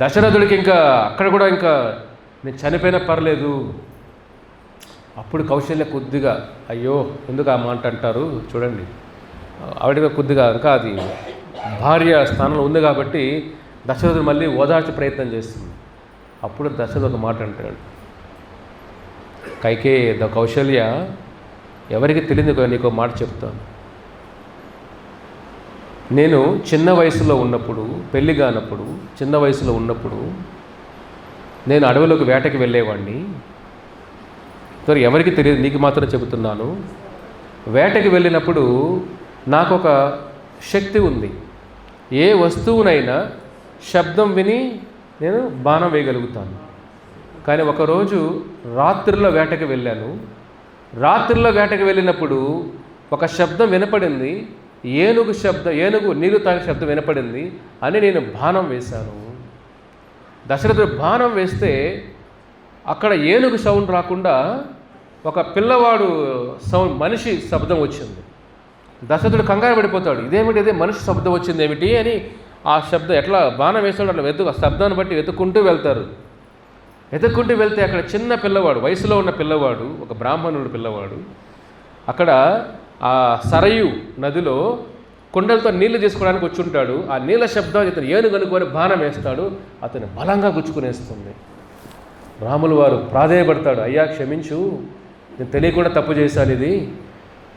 దశరథుడికి ఇంకా అక్కడ కూడా ఇంకా నేను చనిపోయినా పర్లేదు. అప్పుడు కౌశల్య కొద్దిగా అయ్యో ఎందుకు ఆ మాట అంటారు చూడండి, ఆవిడగా కొద్దిగా ఇంకా అది భార్య స్థానంలో ఉంది కాబట్టి దశరథుడు మళ్ళీ ఓదార్చే ప్రయత్నం చేస్తుంది. అప్పుడు దశరథుడు ఒక మాట అంటాడు, కౌశల్య ఎవరికి తెలియదు నీకు మాట చెప్తాను. నేను చిన్న వయసులో ఉన్నప్పుడు, పెళ్లి కానప్పుడు చిన్న వయసులో ఉన్నప్పుడు నేను అడవిలోకి వేటకి వెళ్ళేవాడిని. ఎవరికి తెలియదు, నీకు మాత్రం చెబుతున్నాను. వేటకి వెళ్ళినప్పుడు నాకు ఒక శక్తి ఉంది, ఏ వస్తువునైనా శబ్దం విని నేను బాణం వేయగలుగుతాను. కానీ ఒకరోజు రాత్రిలో వేటకి వెళ్ళాను. రాత్రిలో వేటకి వెళ్ళినప్పుడు ఒక శబ్దం వినపడింది, ఏనుగు నీరు తాగే శబ్దం వినపడింది అని నేను బాణం వేశాను. దశరథుడు బాణం వేస్తే అక్కడ ఏనుగు సౌండ్ రాకుండా ఒక పిల్లవాడు సౌండ్, మనిషి శబ్దం వచ్చింది. దశరథుడు కంగారు పడిపోతాడు, ఇదే మనిషి శబ్దం వచ్చింది ఏమిటి అని. ఆ శబ్దం ఎట్లా బాణం వేస్తాడు అట్లా శబ్దాన్ని బట్టి వెతుక్కుంటూ వెళ్తారు. వెతుక్కుంటూ వెళ్తే అక్కడ చిన్న పిల్లవాడు, వయసులో ఉన్న పిల్లవాడు, ఒక బ్రాహ్మణుడు పిల్లవాడు అక్కడ ఆ సరయు నదిలో కొండలతో నీళ్లు తీసుకోవడానికి వచ్చి ఉంటాడు. ఆ నీళ్ళ శబ్దం ఇతను ఏనుగు అనుకొని బాణం వేస్తాడు, అతను బలంగా గుచ్చుకునేస్తుంది. రాములు వారు ప్రాధేయపడతాడు, అయ్యా క్షమించు, నేను తెలియకుండా తప్పు చేశాను, ఇది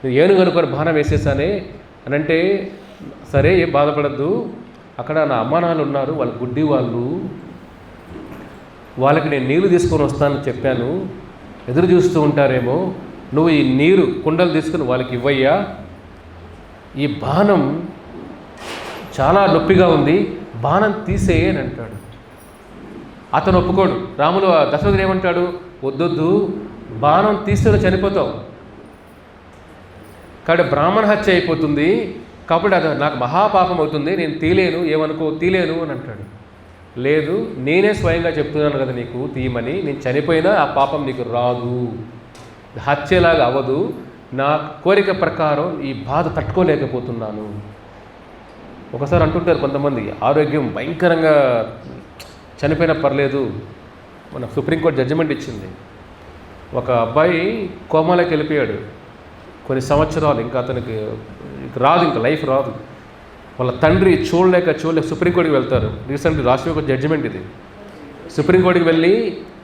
నేను ఏనుగు అనుకొని బాణం వేసేసానే అని అంటే, సరే ఏం బాధపడద్దు, అక్కడ నా అమ్మానాలు ఉన్నారు, వాళ్ళు గుడ్డి వాళ్ళు, వాళ్ళకి నేను నీళ్లు తీసుకొని వస్తానని చెప్పాను, ఎదురు చూస్తూ ఉంటారేమో, నువ్వు ఈ నీరు కుండలు తీసుకుని వాళ్ళకి ఇవ్వయ్యా, ఈ బాణం చాలా నొప్పిగా ఉంది, బాణం తీసేయి అని అంటాడు. అతను ఒప్పుకోడు. రాములు దశరథుడు ఏమంటాడు, వద్దొద్దు, బాణం తీస్తే చనిపోతావు, కాబట్టి బ్రాహ్మణ హత్య అయిపోతుంది, కాబట్టి అది నాకు మహాపాపం అవుతుంది, నేను తీలేను అని అంటాడు. లేదు, నేనే స్వయంగా చెప్తున్నాను కదా నీకు తీయమని, నేను చనిపోయినా ఆ పాపం నీకు రాదు, హత్యలాగా అవ్వదు, నా కోరిక ప్రకారం ఈ బాధ తట్టుకోలేకపోతున్నాను. ఒకసారి అంటుంటారు కొంతమంది, ఆరోగ్యం భయంకరంగా చనిపోయినా పర్లేదు. మన సుప్రీంకోర్టు జడ్జిమెంట్ ఇచ్చింది, ఒక అబ్బాయి కోమాలోకి వెళ్ళిపోయాడు కొన్ని సంవత్సరాలు, ఇంకా అతనికి రాదు, ఇంకా లైఫ్ రాదు. వాళ్ళ తండ్రి చూడలేక సుప్రీంకోర్టుకి వెళ్తారు. రీసెంట్లీ రాష్ట్ర ఒక జడ్జిమెంట్ ఇది. సుప్రీంకోర్టుకి వెళ్ళి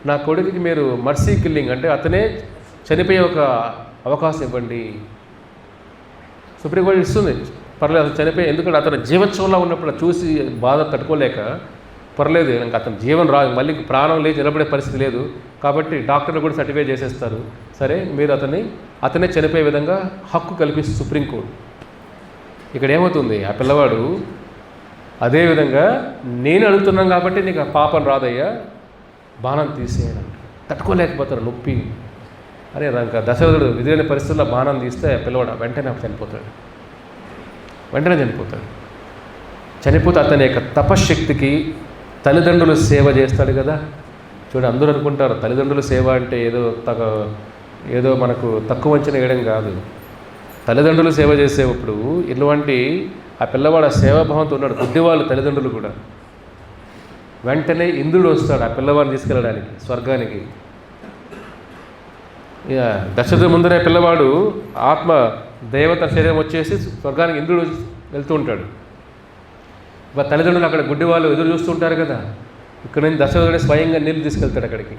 నా కొడుకుకి మీరు మర్సీ కిల్లింగ్ అంటే అతనే చనిపోయే ఒక అవకాశం ఇవ్వండి. సుప్రీంకోర్టు ఇస్తుంది, పర్లేదు అతను చనిపోయి, ఎందుకంటే అతను జీవోత్సవంలో ఉన్నప్పుడు చూసి బాధ తట్టుకోలేక పర్లేదు ఇంకా అతను జీవనం రాదు, మళ్ళీ ప్రాణం లేచి నిలబడే పరిస్థితి లేదు, కాబట్టి డాక్టర్లు కూడా సర్టిఫై చేసేస్తారు, సరే మీరు అతనే చనిపోయే విధంగా హక్కు కల్పిస్తుంది సుప్రీంకోర్టు. ఇక్కడ ఏమవుతుంది, ఆ పిల్లవాడు అదేవిధంగా నేను అడుగుతున్నాను కాబట్టి నీకు ఆ పాపం రాదయ్యా, బాణం తీసేయాలంట. తట్టుకోలేకపోతారు నొప్పి. అరే ఇంకా దశరథుడు ఎదురైన పరిస్థితుల్లో బాణం తీస్తే ఆ పిల్లవాడు వెంటనే చనిపోతాడు. చనిపోతే అతని యొక్క తపశ్శక్తికి తల్లిదండ్రులు సేవ చేస్తాడు కదా. చూడండి, అందరూ అనుకుంటారు తల్లిదండ్రుల సేవ అంటే ఏదో మనకు తక్కువ అంచనా వేయడం కాదు. తల్లిదండ్రులు సేవ చేసేటప్పుడు ఇటువంటి ఆ పిల్లవాడు సేవాభావంతో ఉన్నాడు. గుడ్డివాళ్ళు తల్లిదండ్రులు కూడా వెంటనే ఇంద్రుడు వస్తాడు ఆ పిల్లవాడిని తీసుకెళ్ళడానికి స్వర్గానికి. దశరథుడి ముందరే పిల్లవాడు ఆత్మ దేవత శరీరం వచ్చేసి స్వర్గానికి ఇంద్రుడు వెళ్తూ ఉంటాడు. తల్లిదండ్రులు అక్కడ గుడ్డి వాళ్ళు ఎదురు చూస్తూ ఉంటారు కదా. ఇక్కడ నుంచి దశరథుడే స్వయంగా నీళ్ళు తీసుకెళ్తాడు అక్కడికి.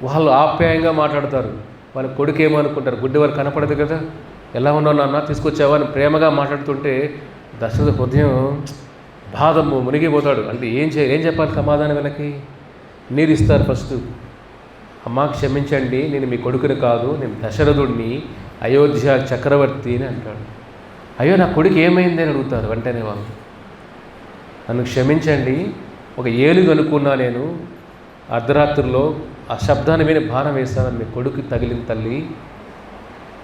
వాళ్ళు ఆప్యాయంగా మాట్లాడతారు. వాళ్ళ కొడుకు ఏమనుకుంటారు, గుడ్డి వారు కనపడదు కదా, ఎలా ఉన్నావు నాన్న, తీసుకొచ్చావా అని ప్రేమగా మాట్లాడుతుంటే దశరథ హృదయం బాధ మునిగిపోతాడు. అంటే ఏం చెప్పాలి సమాధానం వీళ్ళకి? నీరు ఇస్తారు ఫస్ట్. అమ్మా క్షమించండి, నేను మీ కొడుకుని కాదు, నేను దశరథుడిని, అయోధ్య చక్రవర్తి అని అంటాడు. అయ్యో నా కొడుకు ఏమైంది అని అడుగుతారు వెంటనే వాళ్ళు. నన్ను క్షమించండి, ఒక ఏనుగు అనుకున్నా నేను, అర్ధరాత్రిలో ఆ శబ్దాన్ని విని బాణం వేశాను, మీ కొడుకు తగిలింది తల్లి,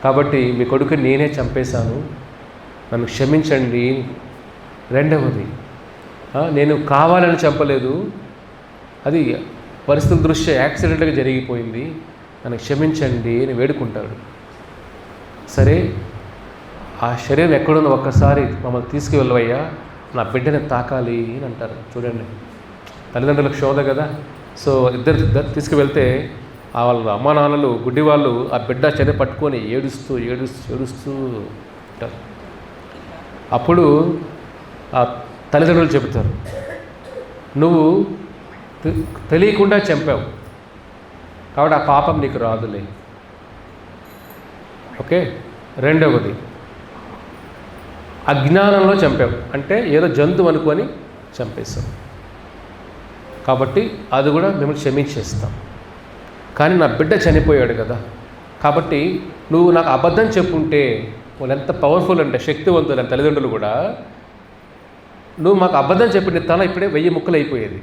కాబట్టి మీ కొడుకుని నేనే చంపేశాను, నన్ను క్షమించండి. రెండవది, నేను కావాలని చంపలేదు, అది పరిస్థితుల దృష్ట్యా యాక్సిడెంట్గా జరిగిపోయింది, నన్ను క్షమించండి అని వేడుకుంటాడు. సరే, ఆ శరీరం ఎక్కడుందో ఒక్కసారి మమ్మల్ని తీసుకువెళ్ళవయ్యా, నా బిడ్డని తాకాలి అని అంటారు. చూడండి, తల్లిదండ్రులకు శోధ కదా. సో ఇద్దరు తీసుకువెళ్తే వాళ్ళ అమ్మా నాన్నలు గుడ్డి వాళ్ళు ఆ బిడ్డ చెర పట్టుకొని ఏడుస్తూ ఏడుస్తూ ఏడుస్తూ ఉంటారు. అప్పుడు ఆ తల్లిదండ్రులు చెబుతారు, నువ్వు తెలియకుండా చంపావు కాబట్టి ఆ పాపం నీకు రాదులే. ఓకే. రెండవది, అజ్ఞానంలో చంపావు, అంటే ఏదో జంతువు అనుకొని చంపేస్తాం కాబట్టి అది కూడా మిమ్మల్ని క్షమించేస్తాం. కానీ నా బిడ్డ చనిపోయాడు కదా, కాబట్టి నువ్వు నాకు అబద్ధం చెప్పుంటే, వాళ్ళు ఎంత పవర్ఫుల్ అంటే శక్తివంతులు తల్లిదండ్రులు కూడా, నువ్వు మాకు అబద్ధం చెప్పి నీ తల ఇప్పుడే 1000 ముక్కలు అయిపోయేది.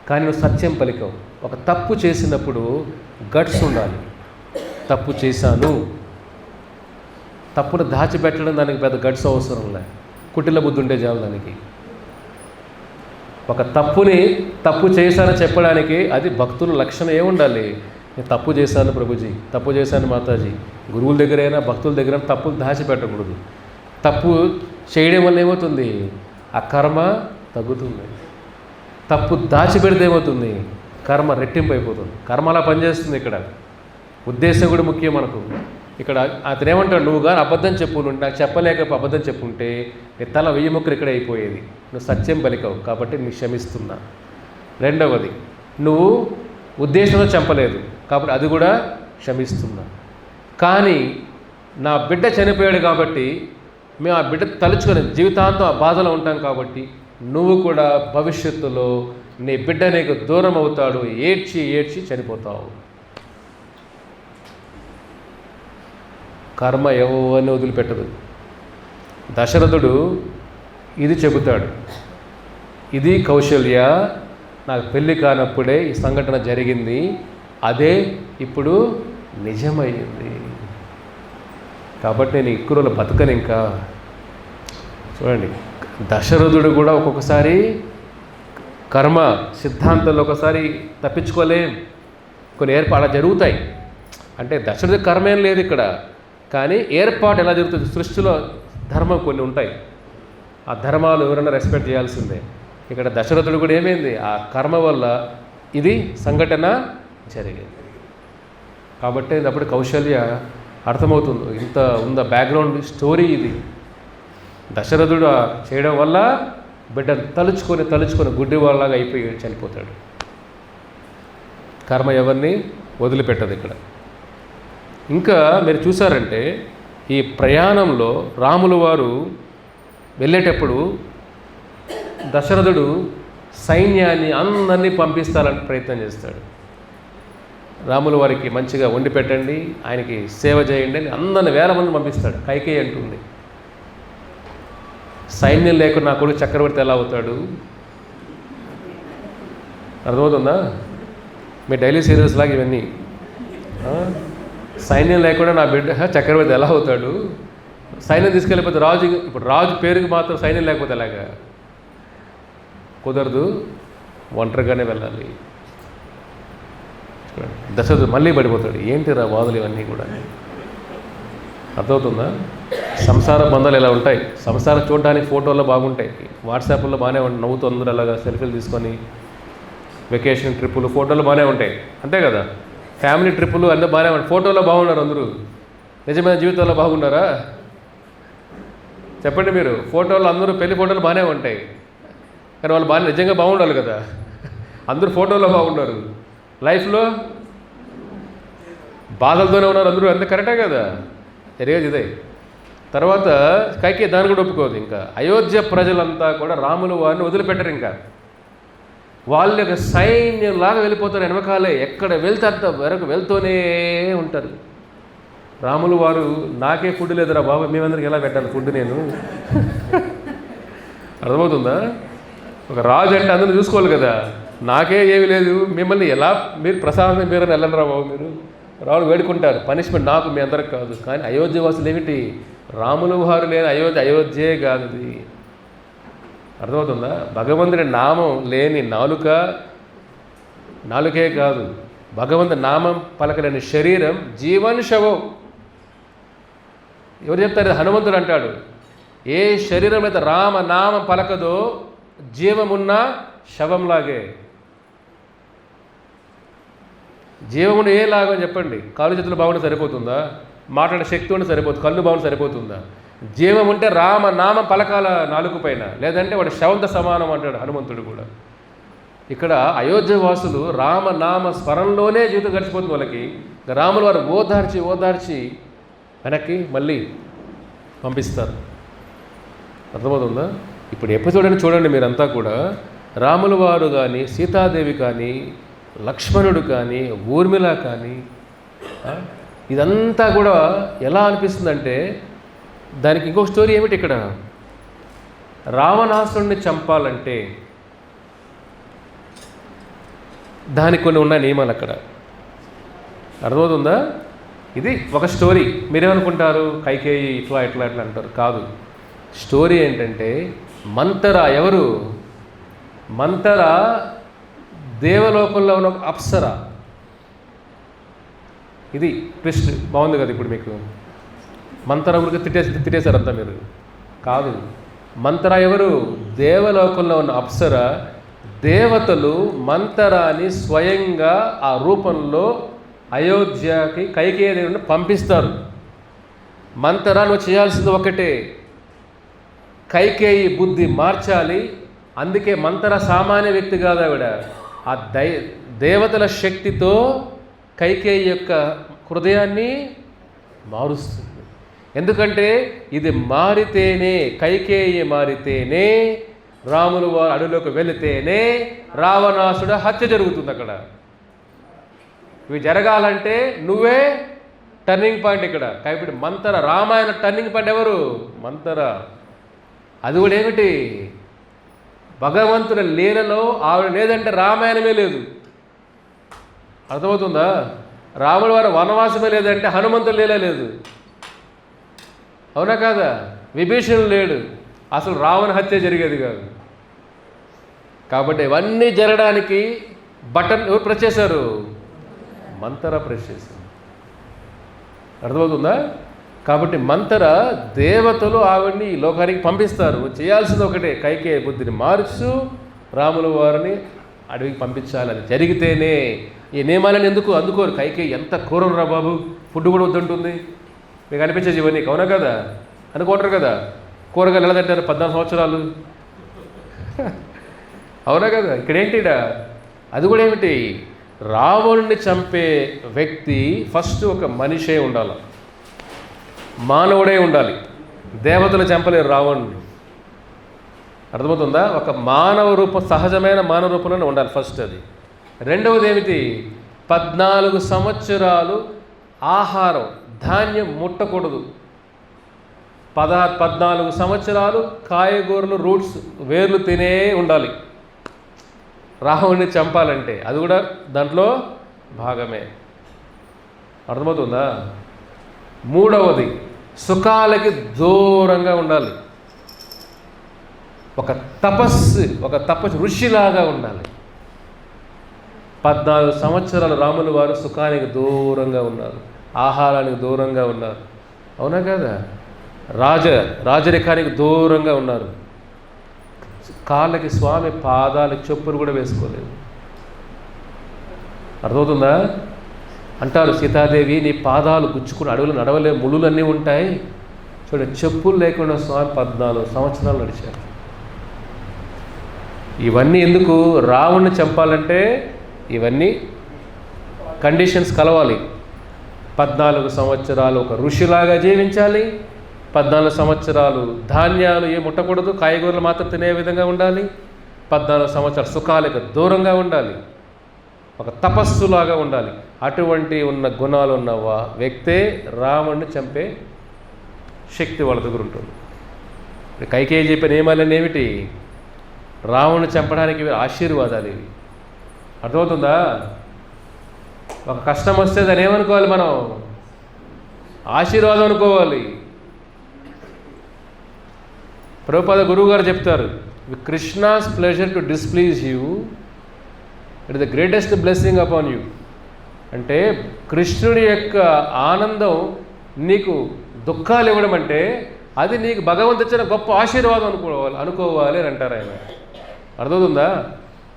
కానీ నువ్వు సత్యం పలికావు. ఒక తప్పు చేసినప్పుడు గట్స్ ఉండాలి. తప్పు చేశాను, తప్పును దాచిపెట్టడం దానికి పెద్ద గట్స్ అవసరం లే, కుటిల బుద్ధి ఉండే చాలు దానికి. ఒక తప్పు చేశానని చెప్పడానికి అది భక్తుల లక్షణం ఏముండాలి? నేను తప్పు చేశాను ప్రభుజీ, తప్పు చేశాను మాతాజీ. గురువుల దగ్గరైనా భక్తుల దగ్గర తప్పులు దాచిపెట్టకూడదు. తప్పు చేయడం వల్ల ఏమవుతుంది? ఆ కర్మ తగ్గుతుంది. తప్పు దాచిపెడితే ఏమవుతుంది? కర్మ రెట్టింపు అయిపోతుంది. కర్మ అలా పనిచేస్తుంది. ఇక్కడ ఉద్దేశం కూడా ముఖ్యం మనకు. ఇక్కడ అతను ఏమంటాడు, నువ్వు కానీ అబద్ధం చెప్పు, నువ్వు నాకు చెప్పలేక అబద్ధం చెప్పుంటే నీ తల 1000 ముక్కలు ఇక్కడే అయిపోయేది. నువ్వు సత్యం పలికావు కాబట్టి నీకు క్షమిస్తున్నా. రెండవది, నువ్వు ఉద్దేశంతో చంపలేదు కాబట్టి అది కూడా క్షమిస్తున్నా. కానీ నా బిడ్డ చనిపోయాడు కాబట్టి మేము ఆ బిడ్డ తలుచుకొని జీవితాంతం ఆ బాధలో ఉంటాం కాబట్టి నువ్వు కూడా భవిష్యత్తులో నీ బిడ్డ నీకు దూరం అవుతాడు, ఏడ్చి ఏడ్చి చనిపోతావు. కర్మ ఎవరిని వదిలిపెట్టదు. దశరథుడు ఇది చెబుతాడు, ఇది కౌశల్య, నాకు పెళ్ళి కానప్పుడే ఈ సంఘటన జరిగింది, అదే ఇప్పుడు నిజమైంది కాబట్టి నేను ఇక్కురులో బతకను ఇంకా. చూడండి, దశరథుడు కూడా ఒక్కొక్కసారి కర్మ సిద్ధాంతంలో ఒకసారి తప్పించుకోలేం, కొన్ని ఏర్పాట్లు జరుగుతాయి. అంటే దశరథుడి కర్మ ఏం లేదు ఇక్కడ, కానీ ఏర్పాటు ఎలా జరుగుతుంది? సృష్టిలో ధర్మం కొన్ని ఉంటాయి, ఆ ధర్మాలు ఎవరైనా రెస్పెక్ట్ చేయాల్సిందే. ఇక్కడ దశరథుడు కూడా ఏమైంది? ఆ కర్మ వల్ల ఇది సంఘటన జరిగింది కాబట్టి అప్పుడు కౌశల్య అర్థమవుతుంది, ఇంత ఉంద బ్యాక్గ్రౌండ్ స్టోరీ ఇది. దశరథుడు చేయడం వల్ల బిడ్డ తలుచుకొని గుడ్డి వాళ్ళలాగా అయిపోయి చనిపోతాడు. కర్మ ఎవరిని వదిలిపెట్టదు ఇక్కడ. ఇంకా మీరు చూసారంటే ఈ ప్రయాణంలో రాముల వారు వెళ్ళేటప్పుడు దశరథుడు సైన్యాన్ని అందరినీ పంపిస్తాలని ప్రయత్నం చేస్తాడు. రాముల వారికి మంచిగా వండి పెట్టండి, ఆయనకి సేవ చేయండి అని అందరిని 1000 మంది పంపిస్తాడు. కైకేయి అంటుంది, సైన్యం లేకుండా నా కొడుకు చక్రవర్తి ఎలా అవుతాడు? అర్థమవుతుందా? మీ డైలీ సీరియల్స్ లాగా ఇవన్నీ. సైన్యం లేకుండా నా బిడ్డ చక్రవర్తి ఎలా అవుతాడు? సైన్యం తీసుకెళ్ళిపోతే రాజు, ఇప్పుడు రాజు పేరుకి మాత్రం సైన్యం లేకపోతే ఎలాగా? కుదరదు, ఒంటరిగానే వెళ్ళాలి. దశరథుడు మళ్ళీ పడిపోతాడు. ఏంటిరా బాధలు ఇవన్నీ కూడా? అర్థమవుతుందా? సంసార బంధాలు ఎలా ఉంటాయి? సంసారం చూడడానికి ఫోటోల్లో బాగుంటాయి, వాట్సాప్లో బాగానే ఉంటాయి, నవ్వుతూ అందరూ అలాగా సెల్ఫీలు తీసుకొని వెకేషన్ ట్రిప్పులు ఫోటోలు బాగానే ఉంటాయి, అంతే కదా? ఫ్యామిలీ ట్రిప్పులు అందరూ బాగానే ఉంటాయి, ఫోటోలో బాగున్నారు అందరూ. నిజమైన జీవితంలో బాగున్నారా చెప్పండి మీరు? ఫోటోలు అందరూ పెళ్లి ఫోటోలు బాగానే ఉంటాయి, కానీ వాళ్ళు బాగా నిజంగా బాగుండాలి కదా. అందరూ ఫోటోలో బాగున్నారు, లైఫ్లో బాధలతోనే ఉన్నారు అందరూ, అంత కరెక్టే కదా? జరిగేది ఇదే. తర్వాత కైకేయి దాన్ని కూడా ఒప్పుకోదు. ఇంకా అయోధ్య ప్రజలంతా కూడా రాములు వారిని వదిలిపెట్టరు. ఇంకా వాళ్ళ యొక్క సైన్యంలాగా వెళ్ళిపోతారు వెనకాలే, ఎక్కడ వెళ్తే అంత వరకు వెళ్తూనే ఉంటారు. రాములు వారు, నాకే ఫుడ్ లేదురా బాబు, మేమందరికి ఎలా పెట్టాలి ఫుడ్ నేను? అర్థమవుతుందా? ఒక రాజు అంటే అందరిని చూసుకోవాలి కదా, నాకే ఏమీ లేదు, మిమ్మల్ని ఎలా మీరు ప్రసాదం మీరు వెళ్ళరా బాబు, మీరు రాములు వేడుకుంటారు, పనిష్మెంట్ నాకు మీ అందరికి కాదు. కానీ అయోధ్య వాసులు ఏమిటి? రాములు వారు లేని అయోధ్యే కాదు అది. అర్థమవుతుందా? భగవంతుడి నామం లేని నాలుక నాలుకే కాదు, భగవంతు నామం పలకలేని శరీరం జీవన్ శవం. ఎవరు చెప్తారు? హనుమంతుడు అంటాడు, ఏ శరీరం అయితే రామనామం పలకదో జీవమున్న శవంలాగే. జీవమున్న ఏ లాగని చెప్పండి? కాలు చేతులు బాగుంటే సరిపోతుందా? మాట్లాడే శక్తి ఉంటే సరిపోతుంది? కళ్ళు బాగుంటే సరిపోతుందా? జీవం ఉంటే రామనామం పలకాల నాలుగు పైన, లేదంటే వాడు శవంతో సమానం అంటాడు హనుమంతుడు కూడా. ఇక్కడ అయోధ్య వాసులు రామనామ స్మరణలోనే జీవితం గడిచిపోతుంది వాళ్ళకి. రాములు వారు ఓదార్చి వెనక్కి మళ్ళీ పంపిస్తారు. అర్థమవుతుందా? ఇప్పుడు ఎపిసోడ్ చూడండి మీరంతా కూడా. రాముల వారు కానీ, సీతాదేవి కానీ, లక్ష్మణుడు కానీ, ఊర్మిళ కానీ, ఇదంతా కూడా ఎలా అనిపిస్తుందంటే, దానికి ఇంకొక స్టోరీ ఏమిటి? ఇక్కడ రావణాసురుడిని చంపాలంటే దానికి కొన్ని ఉన్న నియమాలు అక్కడ. అర్థమవుతుందా? ఇది ఒక స్టోరీ. మీరేమనుకుంటారు? కైకేయి ఇట్లా అంటారు. కాదు. స్టోరీ ఏంటంటే, మంతర ఎవరు? మంతర దేవలోకంలో ఉన్న ఒక అప్సర. ఇది ట్విస్ట్. బాగుంది కదా ఇప్పుడు మీకు? మంతర గురికి తిట్టేశారంతా మీరు. కాదు. మంతర ఎవరు? దేవలోకంలో ఉన్న అప్సర. దేవతలు మంతరాన్ని స్వయంగా ఆ రూపంలో అయోధ్యకి కైకేయిని పంపిస్తారు. మంతర నువ్వు చేయాల్సింది ఒకటే, కైకేయి బుద్ధి మార్చాలి. అందుకే మంతర సామాన్య వ్యక్తి కాదు, ఆవిడ ఆ దేవతల శక్తితో కైకేయి యొక్క హృదయాన్ని మారుస్తుంది. ఎందుకంటే ఇది మారితేనే, కైకేయి మారితేనే, రాములు వారు అడవిలోకి వెళితేనే రావణాసుడు హత్య జరుగుతుంది అక్కడ. ఇవి జరగాలంటే నువ్వే టర్నింగ్ పాయింట్ ఇక్కడ. కాబట్టి మంతర, రామాయణ టర్నింగ్ పాయింట్ ఎవరు? మంతర. అది కూడా ఏమిటి? భగవంతుని లీలలో ఆవిడ లేదంటే రామాయణమే లేదు. అర్థమవుతుందా? రాముల వారు వనవాసమే లేదంటే హనుమంతుడు లీల లేదు. అవునా కాదా? విభీషణుడు లేడు, అసలు రావణ హత్య జరిగేది కాదు. కాబట్టి ఇవన్నీ జరగడానికి బటన్ ఎవరు ప్రెస్ చేశారు? మంతర ప్రెస్ చేశారు. అర్థమవుతుందా? కాబట్టి మంతర దేవతలు ఆవిడ్ని ఈ లోకానికి పంపిస్తారు. చేయాల్సింది ఒకటే, కైకేయి బుద్ధిని మార్చు, రాముల వారిని అడవికి పంపించాలని. జరిగితేనే ఈ నియమాలను ఎందుకు అందుకోరు? కైకేయి ఎంత క్రూరం రా బాబు, ఫుడ్ కూడా వద్దంటుంది. మీకు అనిపించేది ఇవన్నీ, అవునా కదా? అనుకుంటారు కదా. కూరగాయలు ఎలా తింటారు 14 సంవత్సరాలు, అవునా కదా? ఇక్కడేంటిడా? అది కూడా ఏమిటి? రావణుని చంపే వ్యక్తి ఫస్ట్ ఒక మనిషే ఉండాలి, మానవుడే ఉండాలి. దేవతలు చంపలేరు రావణుని. అర్థమవుతుందా? ఒక మానవ రూపం, సహజమైన మానవ రూపంలోనే ఉండాలి ఫస్ట్. అది. రెండవది ఏమిటి? 14 సంవత్సరాలు ఆహారం, ధాన్యం ముట్టకూడదు. 14 సంవత్సరాలు కాయగూరలు, రూట్స్, వేర్లు తినే ఉండాలి రావణుని చంపాలంటే. అది కూడా దాంట్లో భాగమే. అర్థమవుతుందా? మూడవది, సుఖాలకి దూరంగా ఉండాలి. ఒక తపస్సు ఋషిలాగా ఉండాలి. 14 సంవత్సరాలు రాములు వారు సుఖానికి దూరంగా ఉన్నారు, ఆహారానికి దూరంగా ఉన్నారు. అవునా కదా? రాజరికానికి దూరంగా ఉన్నారు. కాళ్ళకి స్వామి పాదాలకి చెప్పులు కూడా వేసుకోలేదు. అర్థమవుతుందా? అంటారు సీతాదేవి, నీ పాదాలు గుచ్చుకుని అడవులు నడవలే, ముళ్ళులన్నీ ఉంటాయి. చూడండి, చెప్పులు లేకుండా స్వామి 14 సంవత్సరాలు నడిచారు. ఇవన్నీ ఎందుకు? రావణ్ణి చంపాలంటే ఇవన్నీ కండిషన్స్ కలవాలి. 14 సంవత్సరాలు ఒక ఋషిలాగా జీవించాలి. 14 సంవత్సరాలు ధాన్యాలు ఏ ముట్టకూడదు, కాయగూరలు మాత్రం తినే విధంగా ఉండాలి. 14 సంవత్సరాలు సుఖాలకు దూరంగా ఉండాలి, ఒక తపస్సులాగా ఉండాలి. అటువంటి ఉన్న గుణాలు ఉన్న వ్యక్తే రావణ్ణి చంపే శక్తి వాళ్ళ దగ్గర ఉంటుంది. కైకేయి చెప్పిన నియమాలన్నీ ఏమిటి? రావణ్ణి చంపడానికి ఆశీర్వాదాలు ఇవి. అర్థమవుతుందా? ఒక కష్టం వస్తే దాన్ని ఏమనుకోవాలి మనం? ఆశీర్వాదం అనుకోవాలి. ప్రభుపాద గురువు గారు చెప్తారు, Krishna's pleasure to displease you it is the greatest blessing upon you. అంటే కృష్ణుడి యొక్క ఆనందం నీకు దుఃఖాలు ఇవ్వడం అంటే అది నీకు భగవంతు ఇచ్చిన గొప్ప ఆశీర్వాదం అనుకోవాలి అని అంటారు ఆయన. అర్థమవుతుందా?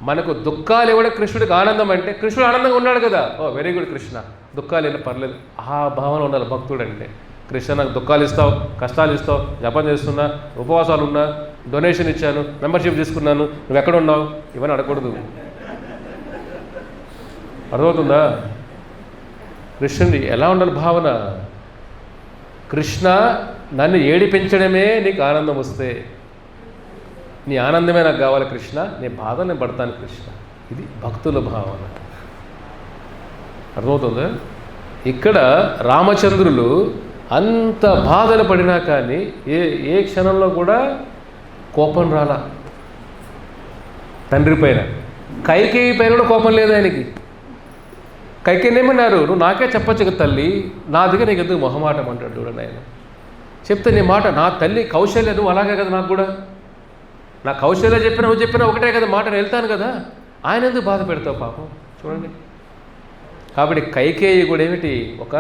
మనకు దుఃఖాలు ఇవ్వడం కృష్ణుడికి ఆనందం అంటే కృష్ణుడు ఆనందంగా ఉన్నాడు కదా, ఓ వెరీ గుడ్ కృష్ణ, దుఃఖాలు అయినా పర్లేదు, ఆ భావన ఉండాలి భక్తుడు అంటే. కృష్ణ నాకు దుఃఖాలు ఇస్తావు, కష్టాలు ఇస్తావు, జపం చేస్తున్నా, ఉపవాసాలు ఉన్నా, డొనేషన్ ఇచ్చాను, మెంబర్షిప్ తీసుకున్నాను, నువ్వు ఎక్కడ ఉన్నావు, ఇవన్నీ అడగకూడదు. అర్థమవుతుందా? కృష్ణుడి ఎలా ఉండాలి భావన? కృష్ణ నన్ను ఏడిపించడమే నీకు ఆనందం వస్తే, నీ ఆనందమే నాకు కావాలి కృష్ణ, నీ బాధ నేను పడతాను కృష్ణ. ఇది భక్తుల భావన. అర్థమవుతుందా? ఇక్కడ రామచంద్రులు అంత బాధలు పడినా కానీ ఏ క్షణంలో కూడా కోపం రాలా తండ్రి పైన. కైకేయి పైన కూడా కోపం లేదు ఆయనకి. కైకేయిని ఏమన్నారు, నువ్వు నాకే చెప్పచ్చు కదా తల్లి, నా దగ్గర నీకు ఎందుకు మొహమాటం అంటాడు చూడండి ఆయన. చెప్తే నీ మాట, నా తల్లి కౌశల్య, నువ్వు అలాగే కదా, నాకు కూడా నా కౌశల్య చెప్పినా నువ్వు చెప్పినా ఒకటే కదా మాట, నేను వెళ్తాను కదా, ఆయన ఎందుకు బాధ పెడతావు పాపం చూడండి. కాబట్టి కైకేయి కూడా ఏమిటి, ఒక